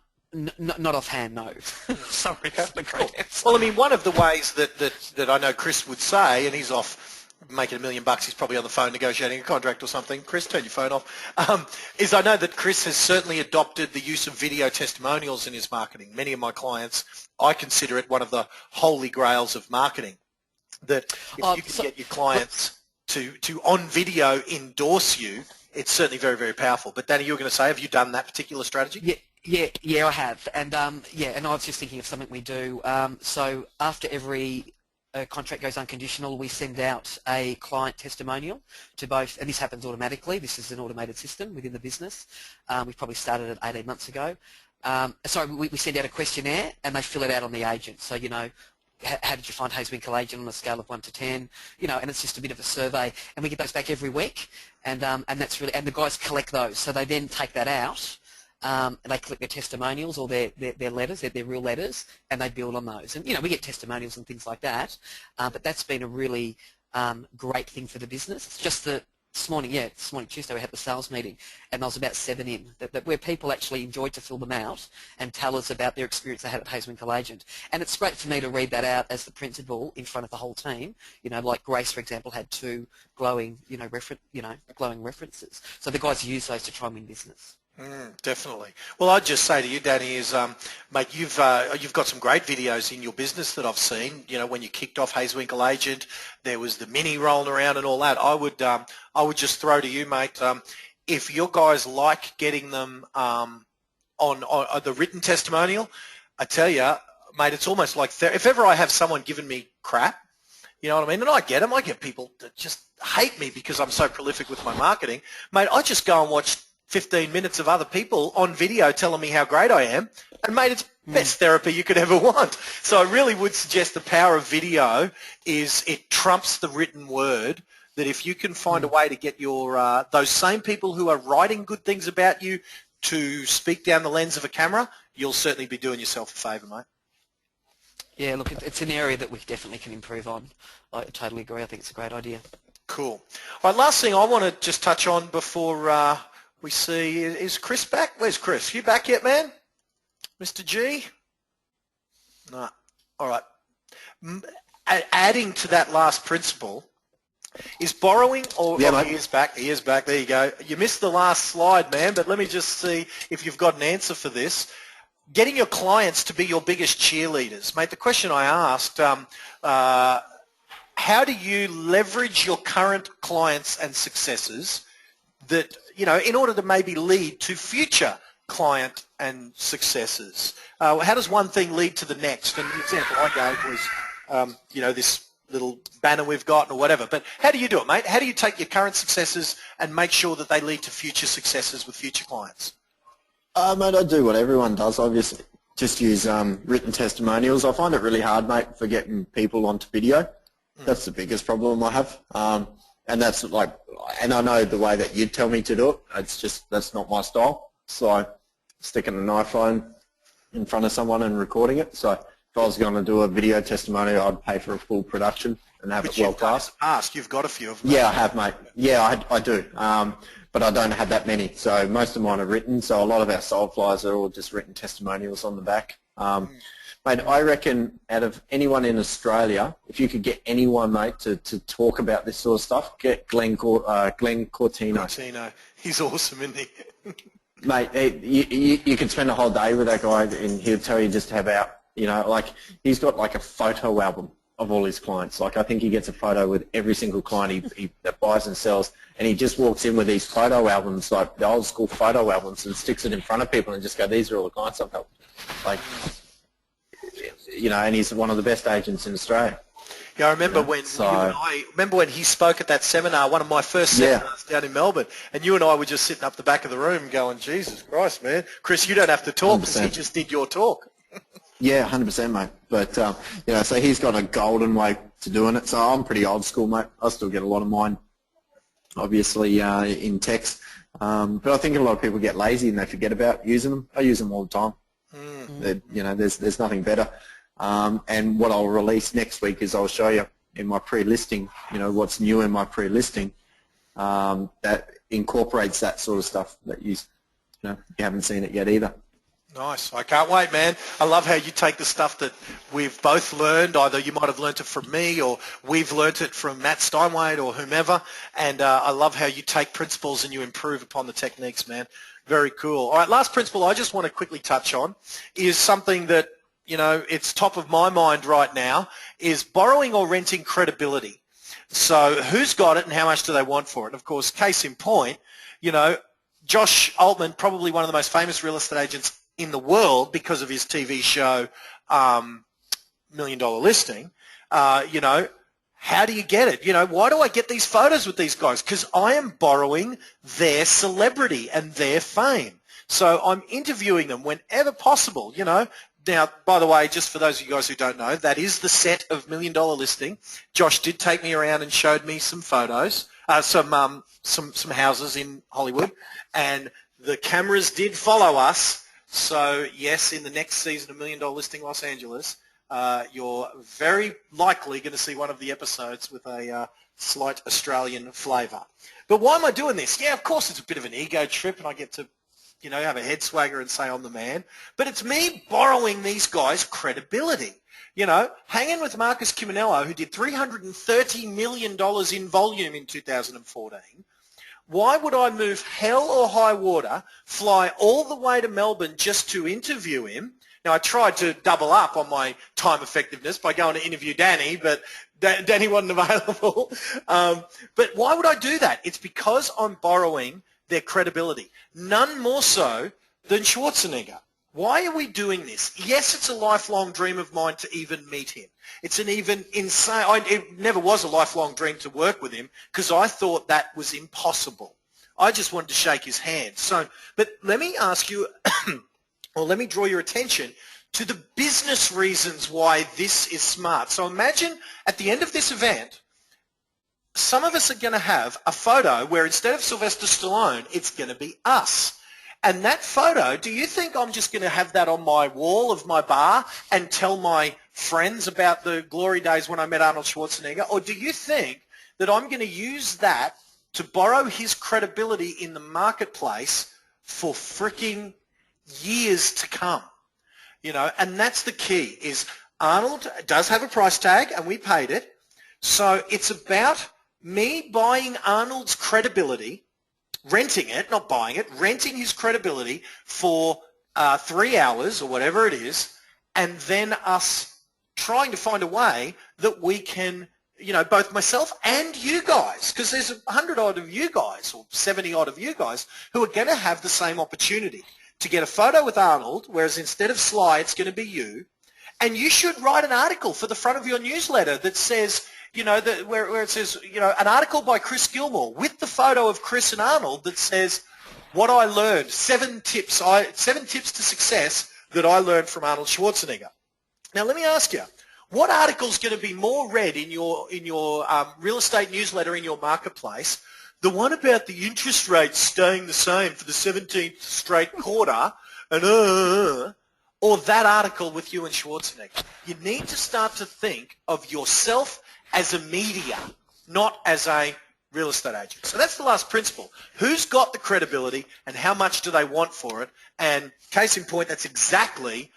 offhand, no. Sorry, that's the great answer. Well, I mean, one of the ways that I know Chris would say, and he's off making $1 million, he's probably on the phone negotiating a contract or something. Chris, turn your phone off. Is I know that Chris has certainly adopted the use of video testimonials in his marketing. Many of my clients, I consider it one of the holy grails of marketing. That if you can get your clients to on video endorse you, it's certainly very, very powerful. But Danny, you were going to say, have you done that particular strategy? Yeah, I have. And and I was just thinking of something we do. So after every contract goes unconditional, we send out a client testimonial to both, and this happens automatically. This is an automated system within the business. We probably started it 18 months ago. We send out a questionnaire and they fill it out on the agent. So, you know, how did you find Hayes Winkle Agent on a scale of 1 to 10? You know, and it's just a bit of a survey, and we get those back every week, and that's really, and the guys collect those, so they then take that out, and they collect their testimonials or their letters, their real letters, and they build on those. And you know, we get testimonials and things like that, but that's been a really great thing for the business. It's just that this morning Tuesday, we had the sales meeting, and there was about 7 in, where people actually enjoyed to fill them out and tell us about their experience they had at Hayes Winkle Agent. And it's great for me to read that out as the principal in front of the whole team. You know, like Grace, for example, had 2 glowing, glowing references. So the guys use those to try and win business. Definitely. Well, I'd just say to you, Danny, is mate, you've got some great videos in your business that I've seen. You know, when you kicked off Hayes Winkle Agent, there was the mini rolling around and all that. I would just throw to you, mate, if your guys like getting them on the written testimonial, I tell you, mate, it's almost like if ever I have someone giving me crap, you know what I mean? And I get them. I get people that just hate me because I'm so prolific with my marketing. Mate, I just go and watch 15 minutes of other people on video telling me how great I am, and mate, it's best therapy you could ever want. So I really would suggest the power of video is it trumps the written word, that if you can find a way to get your those same people who are writing good things about you to speak down the lens of a camera, you'll certainly be doing yourself a favour, mate. Yeah, look, it's an area that we definitely can improve on. I totally agree. I think it's a great idea. Cool. All right, last thing I want to just touch on before we see, is Chris back? Where's Chris? You back yet, man? Mr. G? No. All right. Adding to that last principle is borrowing, or he is back. He is back. There you go. You missed the last slide, man, but let me just see if you've got an answer for this. Getting your clients to be your biggest cheerleaders. Mate, the question I asked, how do you leverage your current clients and successes that, you know, in order to maybe lead to future client and successes? How does one thing lead to the next? And the example I gave was, you know, this little banner we've got or whatever. But how do you do it, mate? How do you take your current successes and make sure that they lead to future successes with future clients? Mate, I do what everyone does, obviously. Just use written testimonials. I find it really hard, mate, for getting people onto video. That's the biggest problem I have. And that's like, and I know the way that you'd tell me to do it. It's just, that's not my style. So sticking an iPhone in front of someone and recording it. So if I was going to do a video testimonial, I'd pay for a full production and have it well classed. You've got a few of them. Yeah, I have, mate. Yeah, I do. But I don't have that many. So most of mine are written. So a lot of our soul flyers are all just written testimonials on the back. Mate, I reckon out of anyone in Australia, if you could get anyone, mate, to talk about this sort of stuff, get Glenn Cortino. Cortino. He's awesome, isn't he? Mate, you could spend a whole day with that guy and he'll tell you just about, you know, like he's got like a photo album of all his clients. Like I think he gets a photo with every single client he that buys and sells, and he just walks in with these photo albums, like the old school photo albums, and sticks it in front of people and just go, these are all the clients I've helped. Like, you know, and he's one of the best agents in Australia. Yeah, I remember when when he spoke at that seminar, one of my first seminars down in Melbourne, and you and I were just sitting up the back of the room going, Jesus Christ, man. Chris, you don't have to talk because he just did your talk. Yeah, 100%, mate. But, you know, so he's got a golden way to doing it. So I'm pretty old school, mate. I still get a lot of mine, obviously, in text. But I think a lot of people get lazy and they forget about using them. I use them all the time. You know, there's nothing better. And what I'll release next week is I'll show you in my pre-listing, you know, what's new in my pre-listing that incorporates that sort of stuff that you haven't seen it yet either. Nice. I can't wait, man. I love how you take the stuff that we've both learned. Either you might have learnt it from me or we've learnt it from Matt Steinway or whomever. And I love how you take principles and you improve upon the techniques, man. Very cool. All right, last principle I just want to quickly touch on is something that, you know, it's top of my mind right now, is borrowing or renting credibility. So who's got it and how much do they want for it? And of course, case in point, you know, Josh Altman, probably one of the most famous real estate agents in the world because of his TV show $1 Million Listing, you know, how do you get it? You know, why do I get these photos with these guys? Because I am borrowing their celebrity and their fame. So I'm interviewing them whenever possible, you know. Now, by the way, just for those of you guys who don't know, that is the set of $1 Million Listing. Josh did take me around and showed me some photos, some houses in Hollywood, and the cameras did follow us. So, yes, in the next season of $1 Million Listing Los Angeles, you're very likely going to see one of the episodes with a slight Australian flavour. But why am I doing this? Yeah, of course it's a bit of an ego trip and I get to, you know, have a head swagger and say I'm the man. But it's me borrowing these guys' credibility. You know, hanging with Marcus Ciminello, who did $330 million in volume in 2014, why would I move hell or high water, fly all the way to Melbourne just to interview him? Now, I tried to double up on my time effectiveness by going to interview Danny, but Danny wasn't available. But why would I do that? It's because I'm borrowing their credibility, none more so than Schwarzenegger. Why are we doing this? Yes, it's a lifelong dream of mine to even meet him. It's an even insane, it never was a lifelong dream to work with him because I thought that was impossible. I just wanted to shake his hand. So, but let me ask you, or let me draw your attention to the business reasons why this is smart. So imagine at the end of this event, some of us are going to have a photo where instead of Sylvester Stallone, it's going to be us. And that photo, do you think I'm just going to have that on my wall of my bar and tell my friends about the glory days when I met Arnold Schwarzenegger? Or do you think that I'm going to use that to borrow his credibility in the marketplace for freaking years to come? You know, and that's the key, is Arnold does have a price tag and we paid it. So it's about me buying Arnold's credibility, renting it, not buying it, renting his credibility for 3 hours or whatever it is, and then us trying to find a way that we can, both myself and you guys, because there's 100 odd of you guys or 70 odd of you guys who are going to have the same opportunity to get a photo with Arnold, whereas instead of Sly, it's going to be you. And you should write an article for the front of your newsletter that says, where it says, an article by Chris Gilmour with the photo of Chris and Arnold that says, what I learned, 7 tips to success that I learned from Arnold Schwarzenegger. Now, let me ask you, what article is going to be more read in your real estate newsletter in your marketplace? The one about the interest rates staying the same for the 17th straight quarter, and or that article with you and Schwarzenegger? You need to start to think of yourself as a media, not as a real estate agent. So that's the last principle. Who's got the credibility and how much do they want for it? And case in point, that's exactly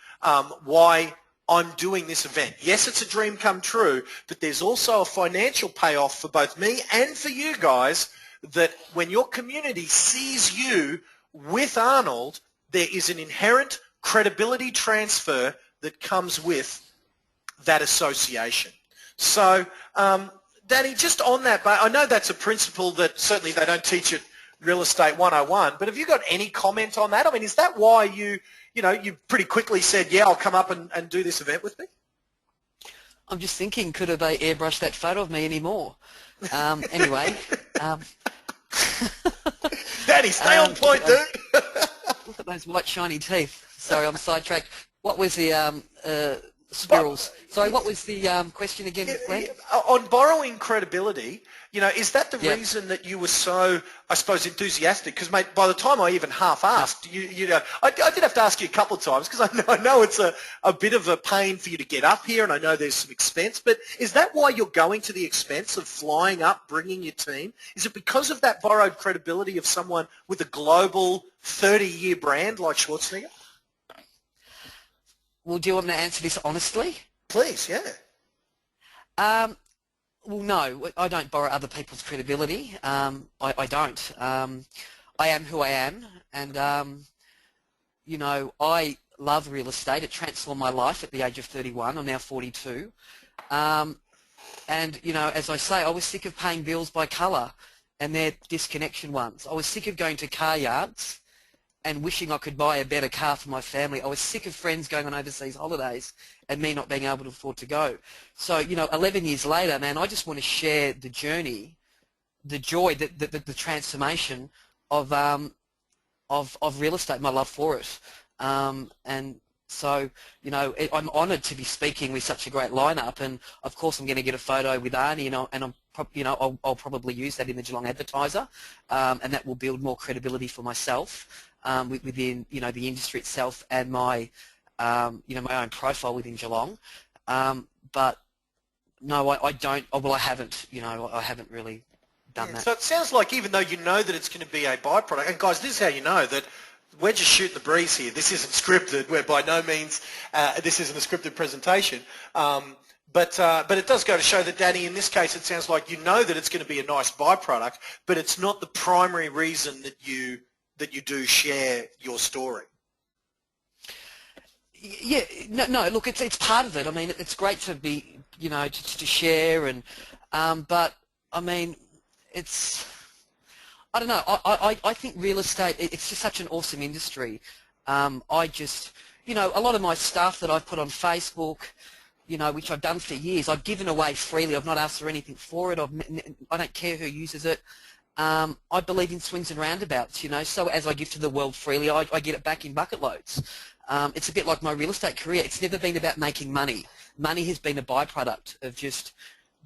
why I'm doing this event. Yes, it's a dream come true, but there's also a financial payoff for both me and for you guys, that when your community sees you with Arnold, there is an inherent credibility transfer that comes with that association. So, Danny, just on that, I know that's a principle that certainly they don't teach at Real Estate 101, but have you got any comment on that? I mean, is that why you pretty quickly said, yeah, I'll come up and do this event with me? I'm just thinking, could have they airbrushed that photo of me anymore? Anyway. Danny, stay on point, dude. Look at those white shiny teeth. Sorry, I'm sidetracked. What was the squirrels? Sorry, what was the question again, Glenn? On borrowing credibility, is that the reason that you were so, I suppose, enthusiastic? Because, mate, by the time I even half-asked, I did have to ask you a couple of times, because I know it's a bit of a pain for you to get up here, and I know there's some expense, but is that why you're going to the expense of flying up, bringing your team? Is it because of that borrowed credibility of someone with a global 30-year brand like Schwarzenegger? Well, do you want me to answer this honestly? Please, yeah. Well, no, I don't borrow other people's credibility. I don't. I am who I am, and, I love real estate. It transformed my life at the age of 31. I'm now 42. And, as I say, I was sick of paying bills by colour, and they're disconnection ones. I was sick of going to car yards and wishing I could buy a better car for my family. I was sick of friends going on overseas holidays and me not being able to afford to go. So, 11 years later, man, I just want to share the journey, the joy, the transformation of real estate, my love for it. And so, I'm honoured to be speaking with such a great lineup, and of course I'm going to get a photo with Arnie, I'll probably use that in the Geelong Advertiser, and that will build more credibility for myself within the industry itself and my my own profile within Geelong. But no, I don't. Well, I haven't. I haven't really done that. So it sounds like, even though you know that it's going to be a byproduct, and guys, this is how you know that we're just shooting the breeze here. This isn't scripted. We're by no means, this isn't a scripted presentation. But it does go to show that, Danny, in this case, it sounds like you know that it's going to be a nice byproduct, but it's not the primary reason that you do share your story. Yeah, no. Look, it's part of it. I mean, it's great to be, to share, and but I mean, it's. I don't know. I think real estate, it's just such an awesome industry. I just, a lot of my stuff that I've put on Facebook, which I've done for years, I've given away freely. I've not asked for anything for it. I don't care who uses it. I believe in swings and roundabouts, so as I give to the world freely, I get it back in bucket loads. It's a bit like my real estate career. It's never been about making money. Money has been a byproduct of just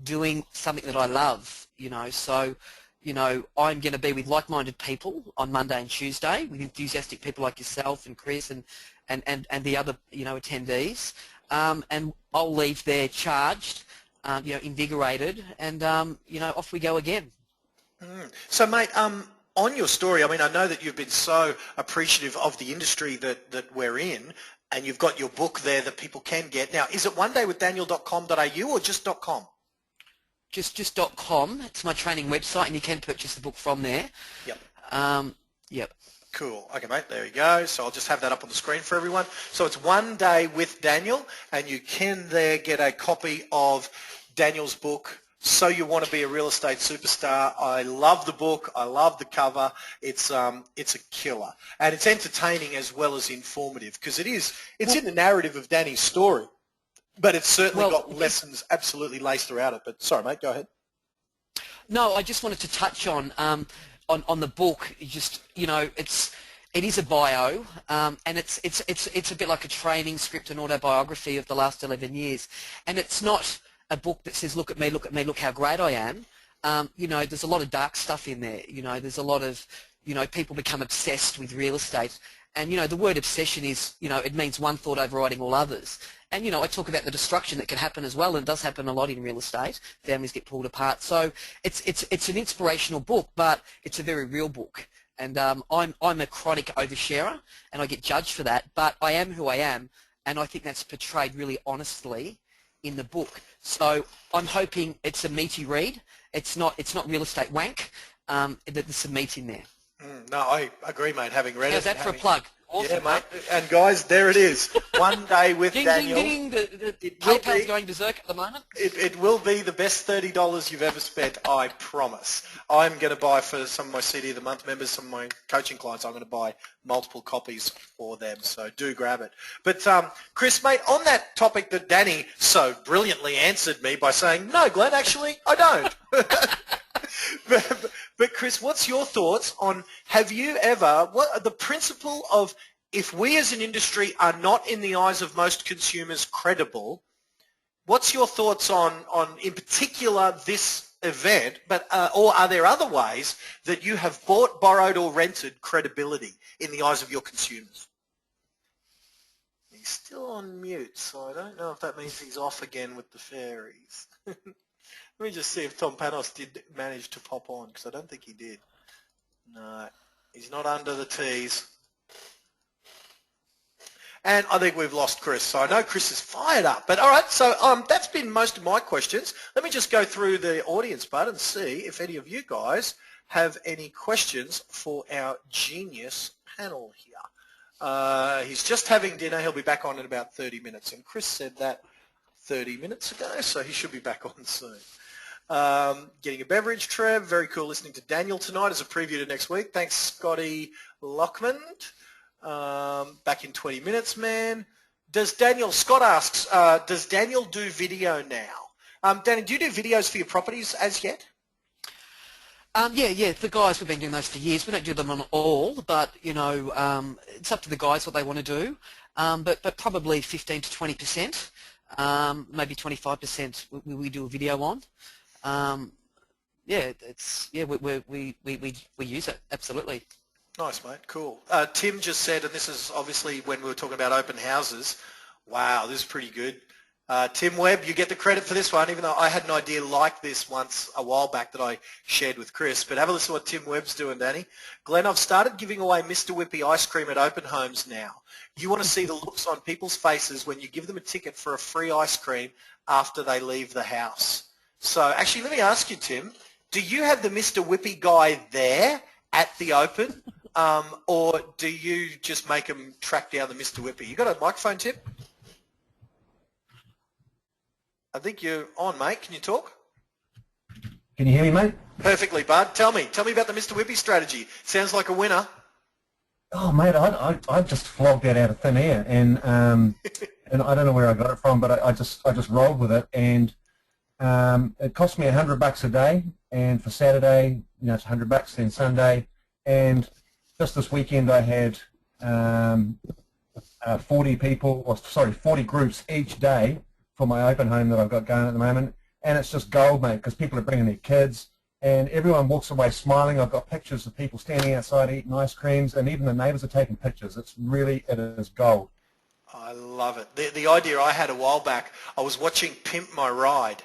doing something that I love, so... I'm going to be with like-minded people on Monday and Tuesday, with enthusiastic people like yourself and Chris and the other, attendees. And I'll leave there charged, invigorated, and, off we go again. So, mate, on your story, I mean, I know that you've been so appreciative of the industry that we're in, and you've got your book there that people can get. Now, is it onedaywithdaniel.com.au or just .com? Just .com. It's my training website, and you can purchase the book from there. Yep. Yep. Cool. Okay, mate, there you go. So I'll just have that up on the screen for everyone. So it's One Day with Daniel, and you can there get a copy of Daniel's book, So You Want to Be a Real Estate Superstar. I love the book. I love the cover. It's a killer. And it's entertaining as well as informative because it's in the narrative of Danny's story, but it's certainly got lessons absolutely laced throughout it. But sorry, mate, go ahead. No, I just wanted to touch on the book. Just, it is a bio, and it's a bit like a training script, an autobiography of the last 11 years, and it's not a book that says, look at me, look how great I am. There's a lot of dark stuff in there. There's a lot of, people become obsessed with real estate. And, the word obsession is, it means one thought overriding all others. And, I talk about the destruction that can happen as well, and it does happen a lot in real estate. Families get pulled apart. So it's an inspirational book, but it's a very real book. And I'm a chronic oversharer, and I get judged for that. But I am who I am, and I think that's portrayed really honestly in the book. So I'm hoping it's a meaty read. It's not real estate wank. That there's some meat in there. No, I agree, mate. Having read How's it. that for a plug? Awesome, yeah, mate. And guys, there it is. One Day with ding, Daniel. Ding, ding. The PayPal's going berserk at the moment. It will be the best $30 you've ever spent, I promise. I'm going to buy for some of my CD of the Month members, some of my coaching clients, I'm going to buy multiple copies for them, so do grab it. But Chris, mate, on that topic that Danny so brilliantly answered me by saying, no, Glenn, actually, I don't. But Chris, what's your thoughts on, have you ever, what the principle of, if we as an industry are not in the eyes of most consumers credible, what's your thoughts on in particular this event, but or are there other ways that you have bought, borrowed or rented credibility in the eyes of your consumers? He's still on mute, so I don't know if that means he's off again with the fairies. Let me just see if Tom Panos did manage to pop on, because I don't think he did. No, he's not under the T's. And I think we've lost Chris. So I know Chris is fired up. But all right, so that's been most of my questions. Let me just go through the audience bud and see if any of you guys have any questions for our genius panel here. He's just having dinner. He'll be back on in about 30 minutes. And Chris said that 30 minutes ago, so he should be back on soon. Getting a beverage, Trev. Very cool listening to Daniel tonight as a preview to next week. Thanks, Scotty Lockman. Back in 20 minutes, man. Scott asks, does Daniel do video now? Danny, do you do videos for your properties as yet? Yeah, the guys, we've been doing those for years. We don't do them on all, but, it's up to the guys what they want to do. But probably 15 to 20%, maybe 25% we do a video on. We use it, absolutely. Nice, mate. Cool. Tim just said, and this is obviously when we were talking about open houses. Wow, this is pretty good. Tim Webb, you get the credit for this one, even though I had an idea like this once a while back that I shared with Chris. But have a listen to what Tim Webb's doing, Danny. Glenn, I've started giving away Mr. Whippy ice cream at open homes now. You want to see the looks on people's faces when you give them a ticket for a free ice cream after they leave the house. So actually, let me ask you, Tim, do you have the Mr. Whippy guy there at the open? Or do you just make them track down the Mr. Whippy? You got a microphone, Tim? I think you're on, mate. Can you talk? Can you hear me, mate? Perfectly, bud. Tell me about the Mr. Whippy strategy. Sounds like a winner. Oh, mate, I just flogged that out of thin air, and and I don't know where I got it from, but I just rolled with it, and it cost me $100 a day, and for Saturday, it's $100, then Sunday, and just this weekend I had 40 groups each day for my open home that I've got going at the moment, and it's just gold, mate, because people are bringing their kids, and everyone walks away smiling. I've got pictures of people standing outside eating ice creams, and even the neighbours are taking pictures. It is gold. I love it. The idea I had a while back, I was watching Pimp My Ride,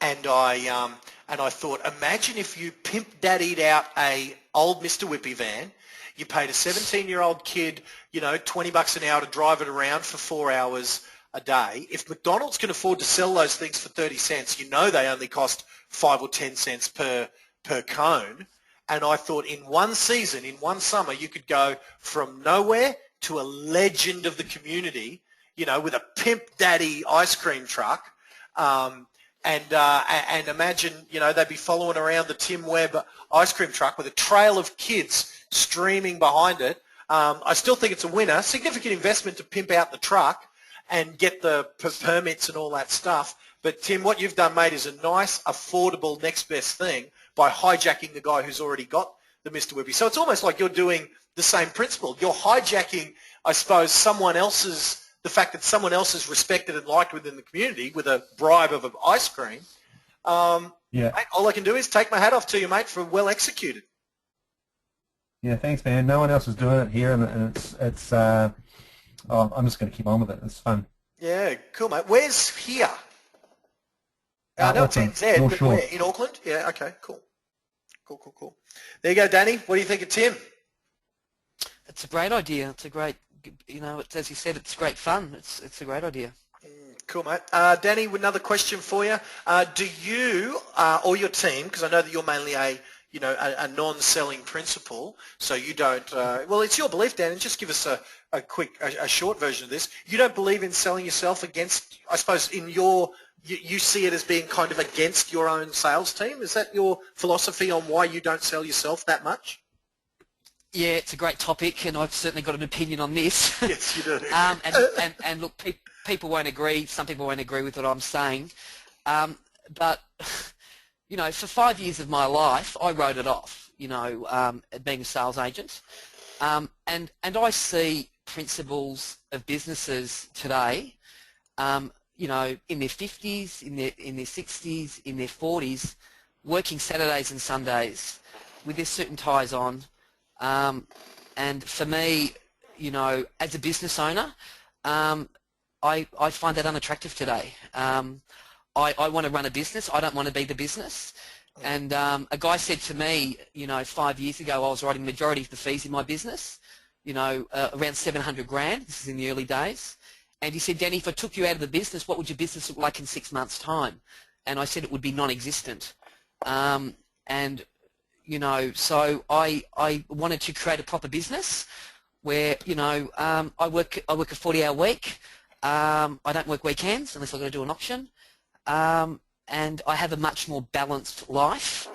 and I thought, imagine if you pimp daddied out a old Mr. Whippy van. You paid a 17-year-old kid, $20 an hour to drive it around for 4 hours a day. If McDonald's can afford to sell those things for 30 cents, they only cost 5 or 10 cents per cone. And I thought in one season, in one summer, you could go from nowhere to a legend of the community, with a Pimp Daddy ice cream truck. and imagine, they'd be following around the Tim Webb ice cream truck with a trail of kids streaming behind it. I still think it's a winner. Significant investment to pimp out the truck and get the permits and all that stuff. But Tim, what you've done, mate, is a nice, affordable next best thing by hijacking the guy who's already got the Mr. Webby. So it's almost like you're doing the same principle. You're hijacking, I suppose, the fact that someone else is respected and liked within the community with a bribe of ice cream. Yeah. Mate, all I can do is take my hat off to you, mate, for well executed. Yeah, thanks, man. No one else is doing it here, and it's. I'm just going to keep on with it. It's fun. Yeah, cool, mate. Where's here? I know it's NZ, but where? In Auckland? Yeah, okay, cool. Cool. There you go, Danny. What do you think of Tim? It's a great idea. It's a great, it's, as you said, it's great fun. It's a great idea. Cool, mate. Danny, another question for you. Do you or your team, because I know that you're mainly a non-selling principal, so you don't, well, it's your belief, Dan, and just give us a short version of this. You don't believe in selling yourself against, I suppose, you see it as being kind of against your own sales team? Is that your philosophy on why you don't sell yourself that much? Yeah, it's a great topic, and I've certainly got an opinion on this. Yes, you do. And look, people won't agree. Some people won't agree with what I'm saying. But, for 5 years of my life, I wrote it off, being a sales agent. And I see principals of businesses today, in their 50s, in their 60s, in their 40s, working Saturdays and Sundays with their suit and ties on. And for me, as a business owner, I find that unattractive today. I want to run a business. I don't want to be the business. And a guy said to me, 5 years ago, I was writing the majority of the fees in my business, around 700 grand. This is in the early days. And he said, Danny, if I took you out of the business, what would your business look like in 6 months' time? And I said it would be non-existent. So I wanted to create a proper business where, I work a 40-hour week. I don't work weekends unless I've got to do an auction. And I have a much more balanced life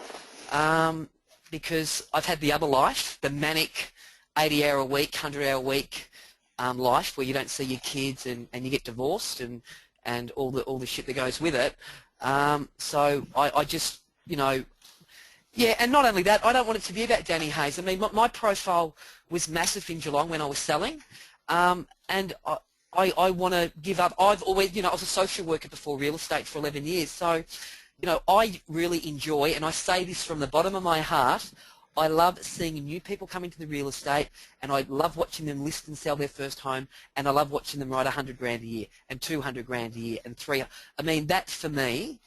because I've had the other life, the manic 80-hour a week, 100-hour week life where you don't see your kids and you get divorced and all the shit that goes with it. So I just, yeah, and not only that, I don't want it to be about Danny Hayes. I mean, my profile was massive in Geelong when I was selling, and I want to give up. I've always, I was a social worker before real estate for 11 years, so, I really enjoy, and I say this from the bottom of my heart, I love seeing new people come into the real estate, and I love watching them list and sell their first home, and I love watching them write 100 grand a year, and 200 grand a year, and 300. I mean, that for me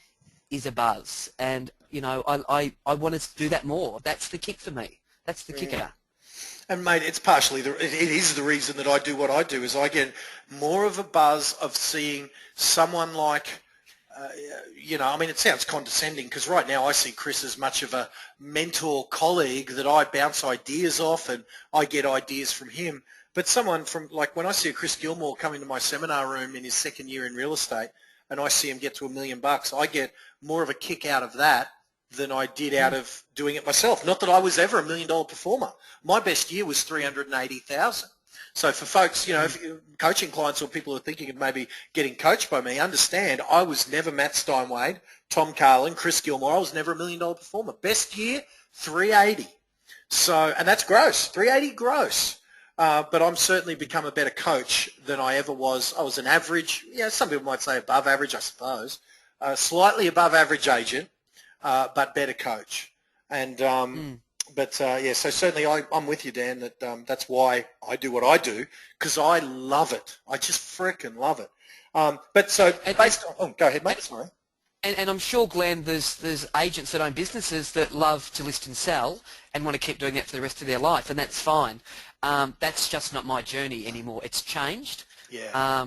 is a buzz, and I want to do that more. That's the kick for me. That's the kicker. And mate, it's partially it is the reason that I do what I do, is I get more of a buzz of seeing someone like, I mean, it sounds condescending because right now I see Chris as much of a mentor colleague that I bounce ideas off and I get ideas from him. But someone from, like, when I see a Chris Gilmour come into my seminar room in his second year in real estate and I see him get to $1 million, I get more of a kick out of that than I did out of doing it myself. Not that I was ever $1 million performer. My best year was 380,000. So for folks, if coaching clients or people who are thinking of maybe getting coached by me, understand I was never Matt Steinwade, Tom Carlin, Chris Gilmour. I was never $1 million performer. Best year, 380. So, and that's gross, 380 gross. But I'm certainly become a better coach than I ever was. I was an average, some people might say above average, I suppose, slightly above average agent, but better coach. And so certainly I'm with you, Dan, that that's why I do what I do, because I love it. I just frickin' love it. Go ahead, mate. Sorry. And I'm sure, Glenn, there's agents that own businesses that love to list and sell and want to keep doing that for the rest of their life, and that's fine. That's just not my journey anymore. It's changed. Yeah.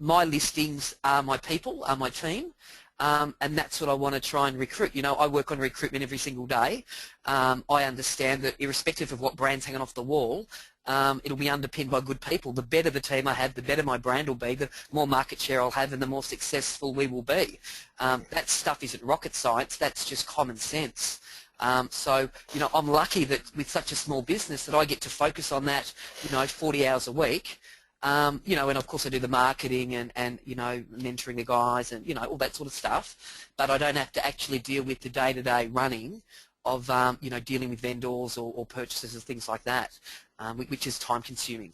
My listings are my people, are my team. and that's what I want to try and recruit. You know, I work on recruitment every single day. I understand that irrespective of what brand's hanging off the wall, it'll be underpinned by good people. The better the team I have, the better my brand will be, the more market share I'll have, and the more successful we will be. That stuff isn't rocket science, that's just common sense. So, you know, I'm lucky that with such a small business that I get to focus on that, you know, 40 hours a week. You know, and of course I do the marketing and, you know, mentoring the guys and, you know, all that sort of stuff. But I don't have to actually deal with the day-to-day running of, you know, dealing with vendors or purchases and things like that, which is time-consuming.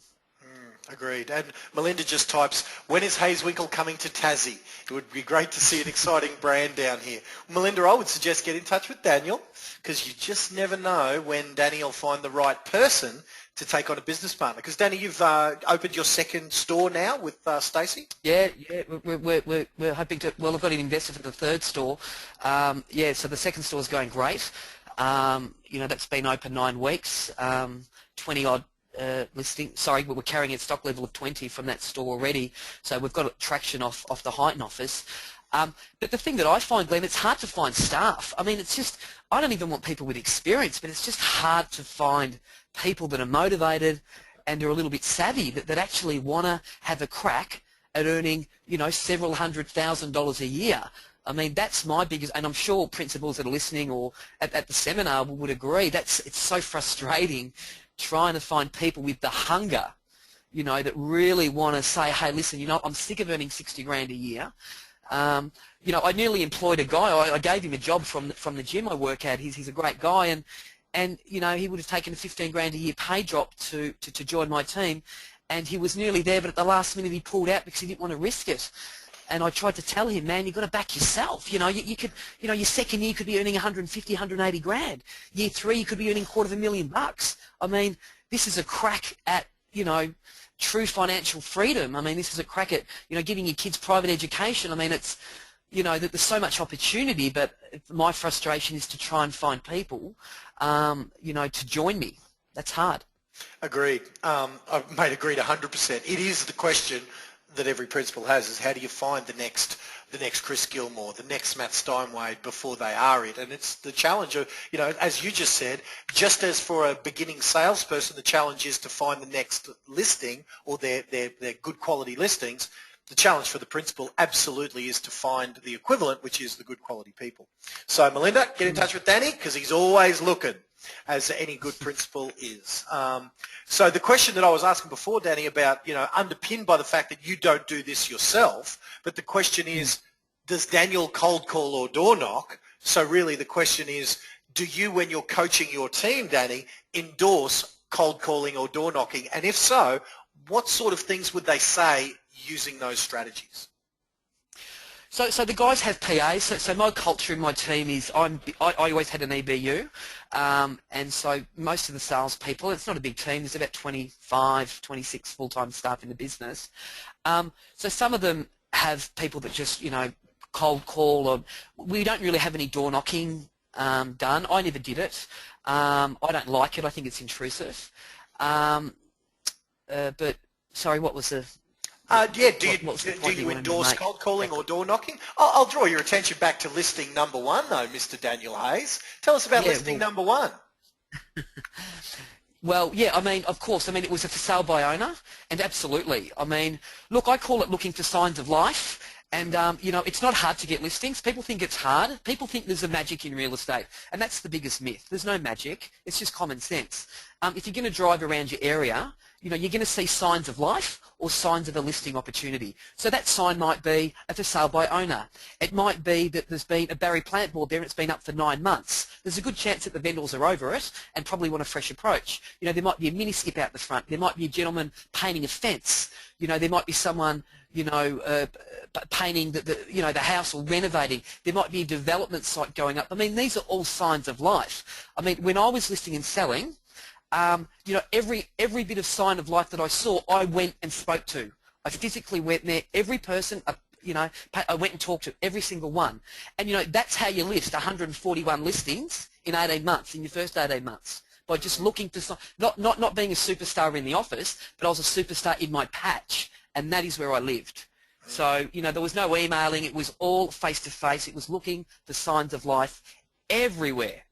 Agreed. And Melinda just types, when is Hazewinkle coming to Tassie? It would be great to see an exciting brand down here. Melinda, I would suggest get in touch with Daniel, because you just never know when Danny will find the right person to take on a business partner. Because Danny, you've opened your second store now with Stacey? Yeah, we're hoping to, well, I've got an investor for the third store. Yeah, so the second store is going great. You know, that's been open 9 weeks, 20-odd listing. Sorry, but we're carrying a stock level of 20 from that store already, so we've got traction off the Highton office. But the thing that I find, Glenn, it's hard to find staff. I mean, it's just, I don't even want people with experience, but it's just hard to find people that are motivated and are a little bit savvy, that actually want to have a crack at earning, you know, several $100,000 a year. I mean, that's my biggest, and I'm sure principals that are listening or at the seminar would agree, it's so frustrating trying to find people with the hunger, you know, that really want to say, hey, listen, you know, I'm sick of earning 60 grand a year. You know, I nearly employed a guy. I gave him a job from the gym I work at. He's a great guy, and you know, he would have taken a 15 grand a year pay drop to join my team, and he was nearly there, but at the last minute he pulled out because he didn't want to risk it. And I tried to tell him, man, you've got to back yourself. You know, you could, you know, your second year could be earning 150, 180 grand. Year 3, you could be earning $250,000. I mean, this is a crack at, you know, true financial freedom. I mean, this is a crack at, you know, giving your kids private education. I mean, it's, you know, there's so much opportunity, but my frustration is to try and find people, you know, to join me. That's hard. Agreed. Mate, agreed 100%. It is the question that every principal has, is how do you find the next Chris Gilmour, the next Matt Steinway before they are it? And it's the challenge of, you know, as you just said, just as for a beginning salesperson, the challenge is to find the next listing or their good quality listings. The challenge for the principal absolutely is to find the equivalent, which is the good quality people. So Melinda, get in touch with Danny, because he's always looking, as any good principal is. So the question that I was asking before, Danny, about, you know, underpinned by the fact that you don't do this yourself, but the question is, does Daniel cold call or door knock? So really the question is, do you, when you're coaching your team, Danny, endorse cold calling or door knocking? And if so, what sort of things would they say using those strategies? So the guys have PAs. So my culture in my team is I always had an EBU, and so most of the salespeople, it's not a big team. There's about 25, 26 full-time staff in the business. So some of them have people that just, you know, cold call, or we don't really have any door knocking done. I never did it. I don't like it. I think it's intrusive. But sorry, what was the? Yeah, do you endorse cold calling or door knocking? I'll draw your attention back to listing number 1, though, Mr. Daniel Hayes. Tell us about listing number 1. Well, yeah, I mean, of course, I mean, it was a for sale by owner, and absolutely. I mean, look, I call it looking for signs of life. And, you know, it's not hard to get listings. People think it's hard. People think there's a magic in real estate. And that's the biggest myth. There's no magic. It's just common sense. If you're going to drive around your area, you know, you're going to see signs of life or signs of a listing opportunity. So that sign might be a for sale by owner. It might be that there's been a Barry plant board there and it's been up for 9 months. There's a good chance that the vendors are over it and probably want a fresh approach. You know, there might be a mini skip out the front. There might be a gentleman painting a fence. You know, there might be someone, you know, painting the house or renovating. There might be a development site going up. I mean, these are all signs of life. I mean, when I was listing and selling, you know, every bit of sign of life that I saw, I went and spoke to. I physically went there. Every person, you know, I went and talked to every single one. And, you know, that's how you list 141 listings in 18 months, in your first 18 months. By just looking for, not being a superstar in the office, but I was a superstar in my patch, and that is where I lived. So, you know, there was no emailing. It was all face-to-face. It was looking for signs of life everywhere.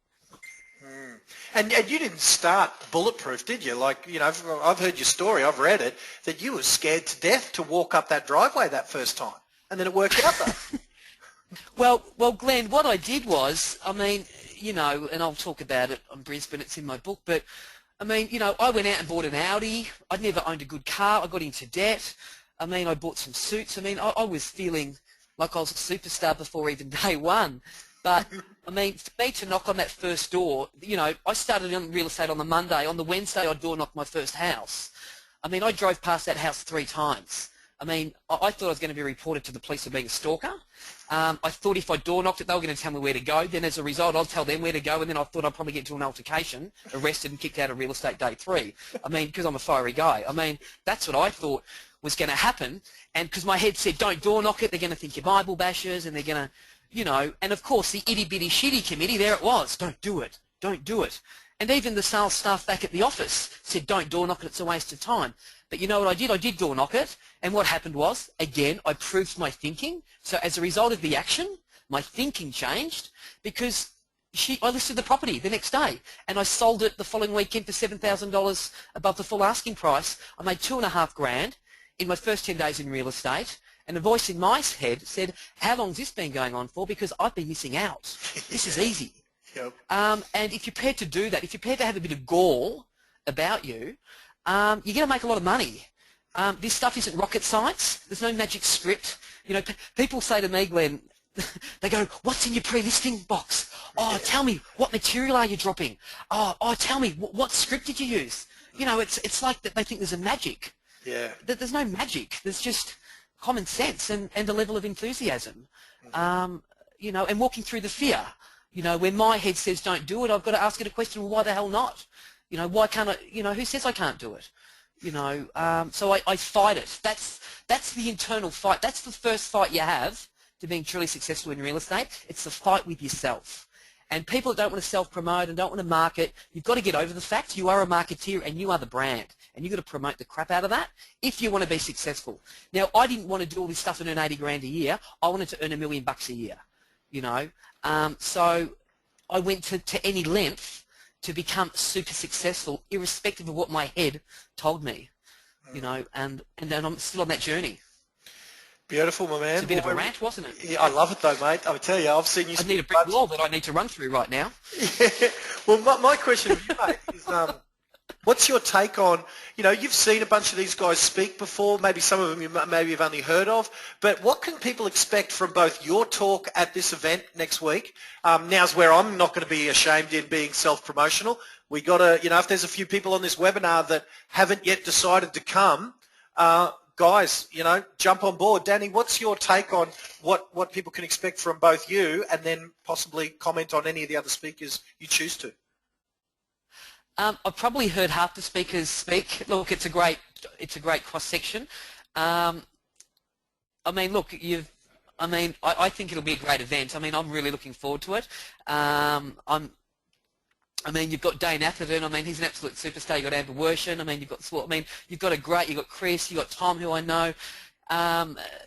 And you didn't start bulletproof, did you? Like, you know, I've heard your story, I've read it, that you were scared to death to walk up that driveway that first time. And then it worked out though. Well, Glenn, what I did was, I mean, you know, and I'll talk about it on Brisbane, it's in my book, but, I mean, you know, I went out and bought an Audi. I'd never owned a good car. I got into debt. I mean, I bought some suits. I mean, I was feeling like I was a superstar before even day one. But, I mean, for me to knock on that first door, you know, I started in real estate on the Monday. On the Wednesday, I door knocked my first house. I mean, I drove past that house 3 times. I mean, I thought I was going to be reported to the police for being a stalker. I thought if I door knocked it, they were going to tell me where to go. Then as a result, I'll tell them where to go, and then I thought I'd probably get into an altercation, arrested and kicked out of real estate day 3. I mean, because I'm a fiery guy. I mean, that's what I thought was going to happen. And because my head said, don't door knock it, they're going to think you're Bible bashers, and they're going to, you know, and of course the itty-bitty shitty committee, there it was, don't do it, don't do it. And even the sales staff back at the office said, don't door knock it, it's a waste of time. But you know what I did? I did door knock it, and what happened was, again, I proved my thinking. So as a result of the action, my thinking changed because I listed the property the next day, and I sold it the following weekend for $7,000 above the full asking price. I made $2.5 grand in my first 10 days in real estate, and a voice in my head said, how long's this been going on for? Because I've been missing out. This is easy. Yep. And if you're prepared to do that, if you're prepared to have a bit of gall about you, you're going to make a lot of money. This stuff isn't rocket science. There's no magic script. You know, people say to me, Glenn, they go, what's in your pre-listing box? Oh, tell me, what material are you dropping? Oh, tell me, what script did you use? You know, it's like that they think there's a magic. Yeah. There's no magic. There's just common sense and a level of enthusiasm. You know, and walking through the fear. You know, when my head says don't do it, I've got to ask it a question, well, why the hell not? You know, why can't I, you know, who says I can't do it? You know, so I fight it. That's the internal fight. That's the first fight you have to being truly successful in real estate. It's the fight with yourself. And people that don't want to self-promote and don't want to market, you've got to get over the fact you are a marketeer and you are the brand. And you've got to promote the crap out of that if you want to be successful. Now, I didn't want to do all this stuff and earn 80 grand a year. I wanted to earn $1 million a year, you know. So I went to any length to become super successful, irrespective of what my head told me, you know, and then I'm still on that journey. Beautiful, my man. It's a bit of a rant, wasn't it? Yeah, I love it though, mate. I'll tell you, I've seen you... I need a brick wall that I need to run through right now. Yeah. Well, my question to you, mate, is what's your take on, you know, you've seen a bunch of these guys speak before, maybe some of them you maybe have only heard of, but what can people expect from both your talk at this event next week? Now's where I'm not going to be ashamed in being self-promotional. We got to, you know, if there's a few people on this webinar that haven't yet decided to come, guys, you know, jump on board. Danny, what's your take on what people can expect from both you, and then possibly comment on any of the other speakers you choose to? I've probably heard half the speakers speak. Look, it's a great cross section. I mean, look, I think it'll be a great event. I mean, I'm really looking forward to it. I mean, you've got Dane Atherton. I mean, he's an absolute superstar. You've got Amber Worsham. I mean, you've got Chris. You've got Tom, who I know.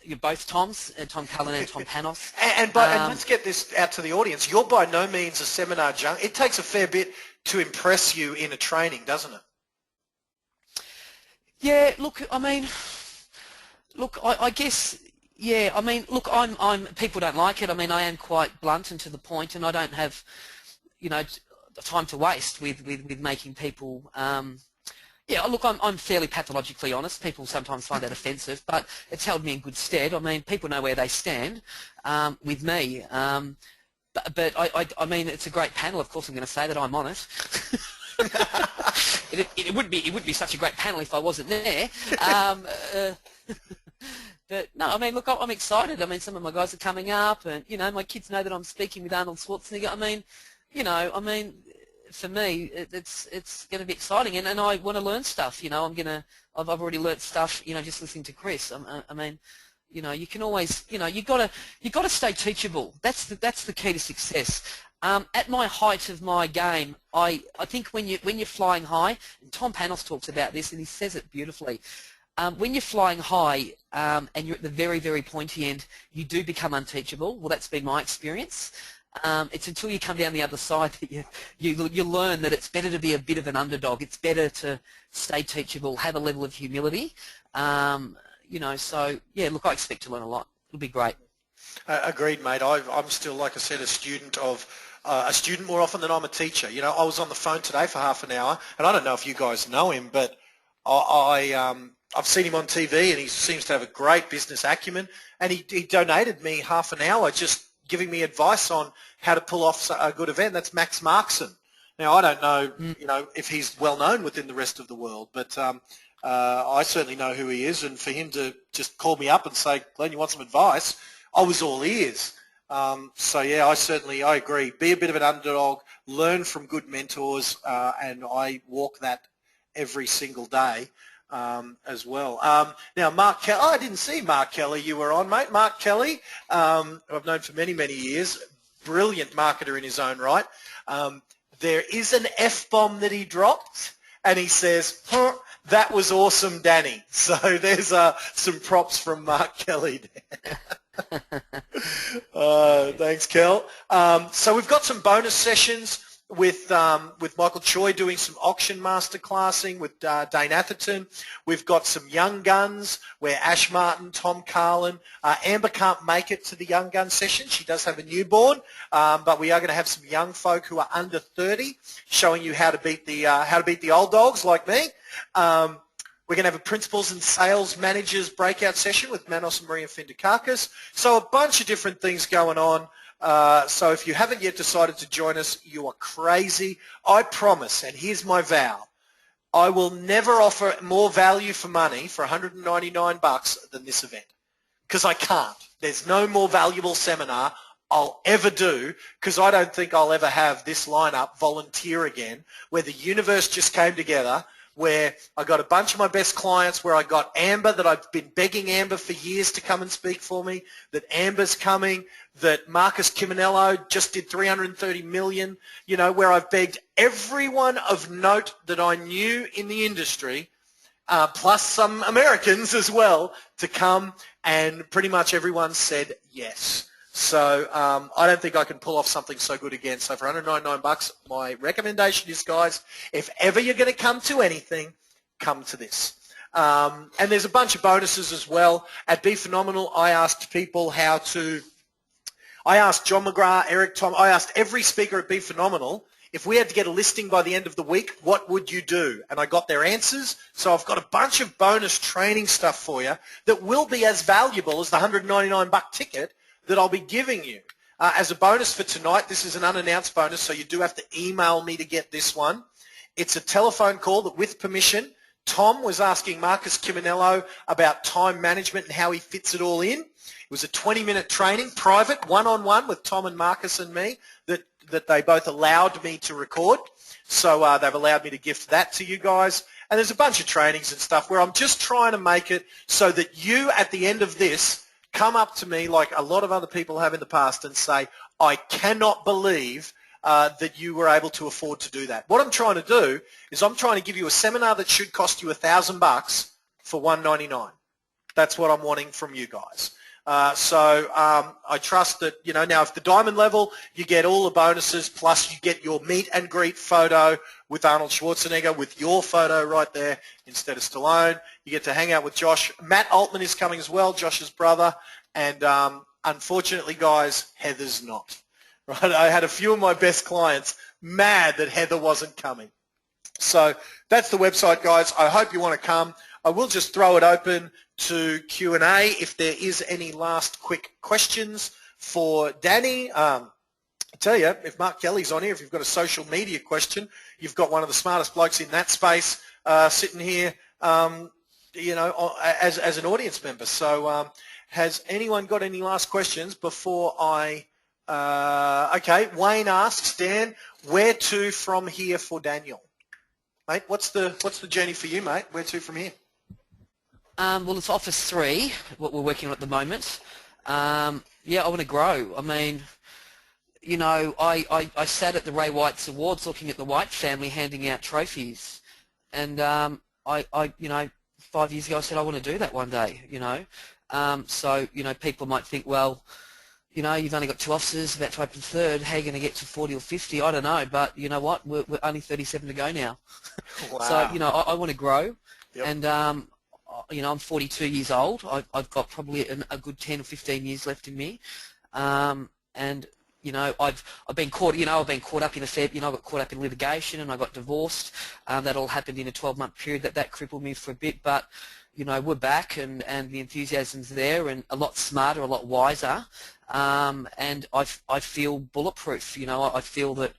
You're both Toms, Tom Cullen and Tom Panos. And let's get this out to the audience. You're by no means a seminar junkie. It takes a fair bit to impress you in a training, doesn't it? Yeah. Look, I mean, I guess. Yeah. I mean, look, I'm. People don't like it. I mean, I am quite blunt and to the point, and I don't have, you know, time to waste with making people. Yeah, look, I'm fairly pathologically honest. People sometimes find that offensive, but it's held me in good stead. I mean, people know where they stand with me. But I mean, it's a great panel. Of course, I'm going to say that I'm on it. It would be such a great panel if I wasn't there. But no, I mean, look, I'm excited. I mean, some of my guys are coming up, and you know, my kids know that I'm speaking with Arnold Schwarzenegger. I mean, you know, for me, it's going to be exciting, and I want to learn stuff. You know, I've already learnt stuff. You know, just listening to Chris. I mean, you know, you can always, you know, you got to stay teachable. That's the key to success. At my height of my game, I think when you're flying high, and Tom Panos talks about this, and he says it beautifully. when you're flying high and you're at the very, very pointy end, you do become unteachable. Well, that's been my experience. It's until you come down the other side that you learn that it's better to be a bit of an underdog. It's better to stay teachable, have a level of humility. You know, so yeah, look, I expect to learn a lot. It'll be great. Agreed, mate. I'm still, like I said, a student more often than I'm a teacher. You know, I was on the phone today for half an hour, and I don't know if you guys know him, but I've seen him on TV, and he seems to have a great business acumen, and he donated me half an hour just giving me advice on how to pull off a good event. That's Max Markson. Now, I don't know, you know, if he's well known within the rest of the world, but I certainly know who he is, and for him to just call me up and say, Glenn, you want some advice? I was all ears. So yeah, I agree. Be a bit of an underdog, learn from good mentors, and I walk that every single day as well. Now, Mark Kelly, I didn't see Mark Kelly you were on, mate. Mark Kelly, I've known for many, many years, brilliant marketer in his own right. There is an F-bomb that he dropped, and he says, that was awesome, Danny. So there's some props from Mark Kelly there. Thanks, Kel. So we've got some bonus sessions with Michael Choi doing some auction masterclassing with Dane Atherton. We've got some young guns where Ash Martin, Tom Carlin, Amber can't make it to the young gun session. She does have a newborn, but we are going to have some young folk who are under 30 showing you how to beat the old dogs like me. We're going to have a Principals and Sales Managers breakout session with Manos and Maria Findakakis. So a bunch of different things going on. So if you haven't yet decided to join us, you are crazy. I promise, and here's my vow, I will never offer more value for money for $199 than this event, because I can't. There's no more valuable seminar I'll ever do, because I don't think I'll ever have this lineup volunteer again, where the universe just came together, where I got a bunch of my best clients, where I got Amber, that I've been begging Amber for years to come and speak for me, that Amber's coming, that Marcus Ciminello just did 330 million, you know, where I've begged everyone of note that I knew in the industry, plus some Americans as well, to come, and pretty much everyone said yes. So I don't think I can pull off something so good again. So for $199, my recommendation is, guys, if ever you're going to come to anything, come to this. And there's a bunch of bonuses as well. At Be Phenomenal, I asked people how to, I asked John McGrath, Eric Tom, I asked every speaker at Be Phenomenal, if we had to get a listing by the end of the week, what would you do? And I got their answers. So I've got a bunch of bonus training stuff for you that will be as valuable as the $199 ticket that I'll be giving you. As a bonus for tonight, this is an unannounced bonus, so you do have to email me to get this one. It's a telephone call that, with permission, Tom was asking Marcus Ciminello about time management and how he fits it all in. It was a 20-minute training, private, one-on-one with Tom and Marcus and me, that they both allowed me to record. So they've allowed me to gift that to you guys. And there's a bunch of trainings and stuff where I'm just trying to make it so that you, at the end of this, come up to me like a lot of other people have in the past and say, I cannot believe that you were able to afford to do that. What I'm trying to do is I'm trying to give you a seminar that should cost you $1,000 for $199. That's what I'm wanting from you guys. So I trust that, you know, now if the diamond level, you get all the bonuses, plus you get your meet and greet photo with Arnold Schwarzenegger with your photo right there instead of Stallone. You get to hang out with Josh. Matt Altman is coming as well, Josh's brother. And unfortunately, guys, Heather's not. Right? I had a few of my best clients mad that Heather wasn't coming. So that's the website, guys. I hope you want to come. I will just throw it open to Q&A if there is any last quick questions for Danny. I tell you, if Mark Kelly's on here, if you've got a social media question, you've got one of the smartest blokes in that space sitting here, you know, as an audience member. So has anyone got any last questions before I... okay, Wayne asks, Dan, where to from here for Daniel? Mate, what's the journey for you, mate? Where to from here? Well, it's Office 3, what we're working on at the moment. Yeah, I want to grow. I mean, you know, I sat at the Ray White's Awards looking at the White family handing out trophies. And you know, 5 years ago I said I want to do that one day, you know. So, you know, people might think, well, you know, you've only got 2 offices, about to open 3rd, how are you going to get to 40 or 50? I don't know, but you know what, we're only 37 to go now. Wow. So, you know, I want to grow, Yep. and, you know, I'm 42 years old. I've got probably a good 10 or 15 years left in me, and you know, I've been caught. You know, I've been caught up in a fair. You know, I got caught up in litigation, and I got divorced. That all happened in a 12-month period. That crippled me for a bit, but you know, we're back, and the enthusiasm's there, and a lot smarter, a lot wiser, and I feel bulletproof. You know, I feel that,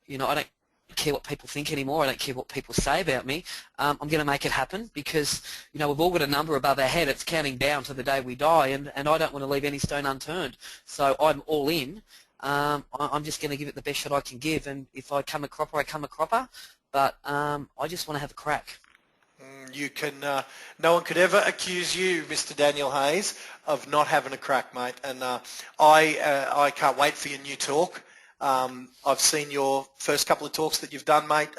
you know, I don't care what people think anymore. I don't care what people say about me. I'm going to make it happen because, you know, we've all got a number above our head. It's counting down to the day we die, and I don't want to leave any stone unturned. So I'm all in. I'm just going to give it the best shot I can give, and if I come a cropper, I come a cropper. But I just want to have a crack. You can. No one could ever accuse you, Mr. Daniel Hayes, of not having a crack, mate. And I can't wait for your new talk. I've seen your first couple of talks that you've done, mate.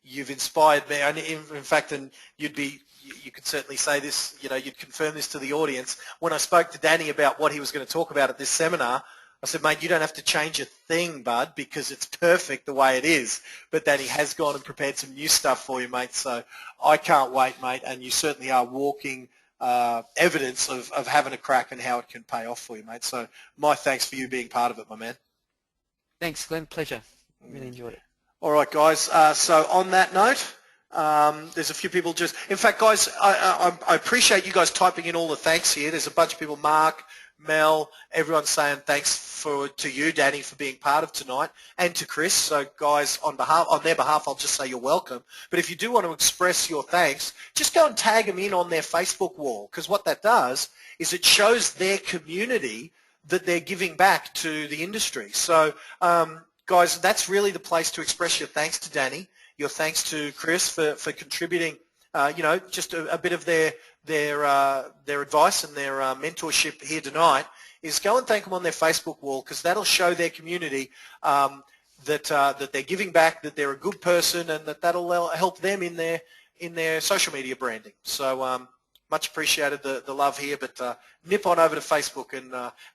You've inspired me, and in fact, and you could certainly say this. You know, you'd confirm this to the audience. When I spoke to Danny about what he was going to talk about at this seminar, I said, mate, you don't have to change a thing, bud, because it's perfect the way it is. But Danny has gone and prepared some new stuff for you, mate. So I can't wait, mate. And you certainly are walking evidence of having a crack and how it can pay off for you, mate. So my thanks for you being part of it, my man. Thanks, Glenn. Pleasure. Really enjoyed it. All right, guys. So on that note, there's a few people just... In fact, guys, I appreciate you guys typing in all the thanks here. There's a bunch of people, Mark, Mel, everyone's saying thanks to you, Danny, for being part of tonight, and to Chris. So, guys, on their behalf, I'll just say you're welcome. But if you do want to express your thanks, just go and tag them in on their Facebook wall, because what that does is it shows their community that they're giving back to the industry. So, guys, that's really the place to express your thanks to Danny, your thanks to Chris for contributing, you know, just a bit of their advice and their mentorship here tonight. Is go and thank them on their Facebook wall, because that'll show their community that they're giving back, that they're a good person, and that'll help them in their social media branding. So much appreciated the love here, but nip on over to Facebook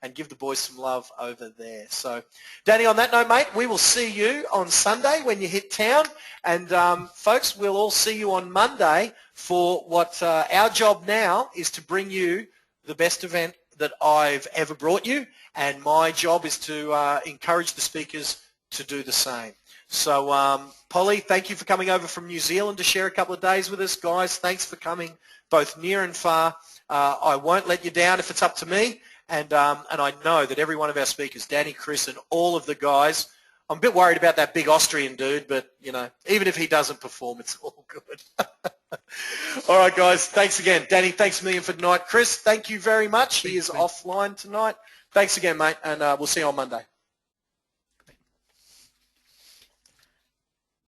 and give the boys some love over there. So, Danny, on that note, mate, we will see you on Sunday when you hit town, and folks, we'll all see you on Monday for what our job now is to bring you the best event that I've ever brought you, and my job is to encourage the speakers to do the same. So, Polly, thank you for coming over from New Zealand to share a couple of days with us. Guys, thanks for coming both near and far. I won't let you down if it's up to me, and I know that every one of our speakers, Danny, Chris, and all of the guys, I'm a bit worried about that big Austrian dude, but, you know, even if he doesn't perform, it's all good. All right, guys, thanks again. Danny, thanks a million for tonight. Chris, thank you very much. He is offline tonight. Thanks again, mate, and we'll see you on Monday.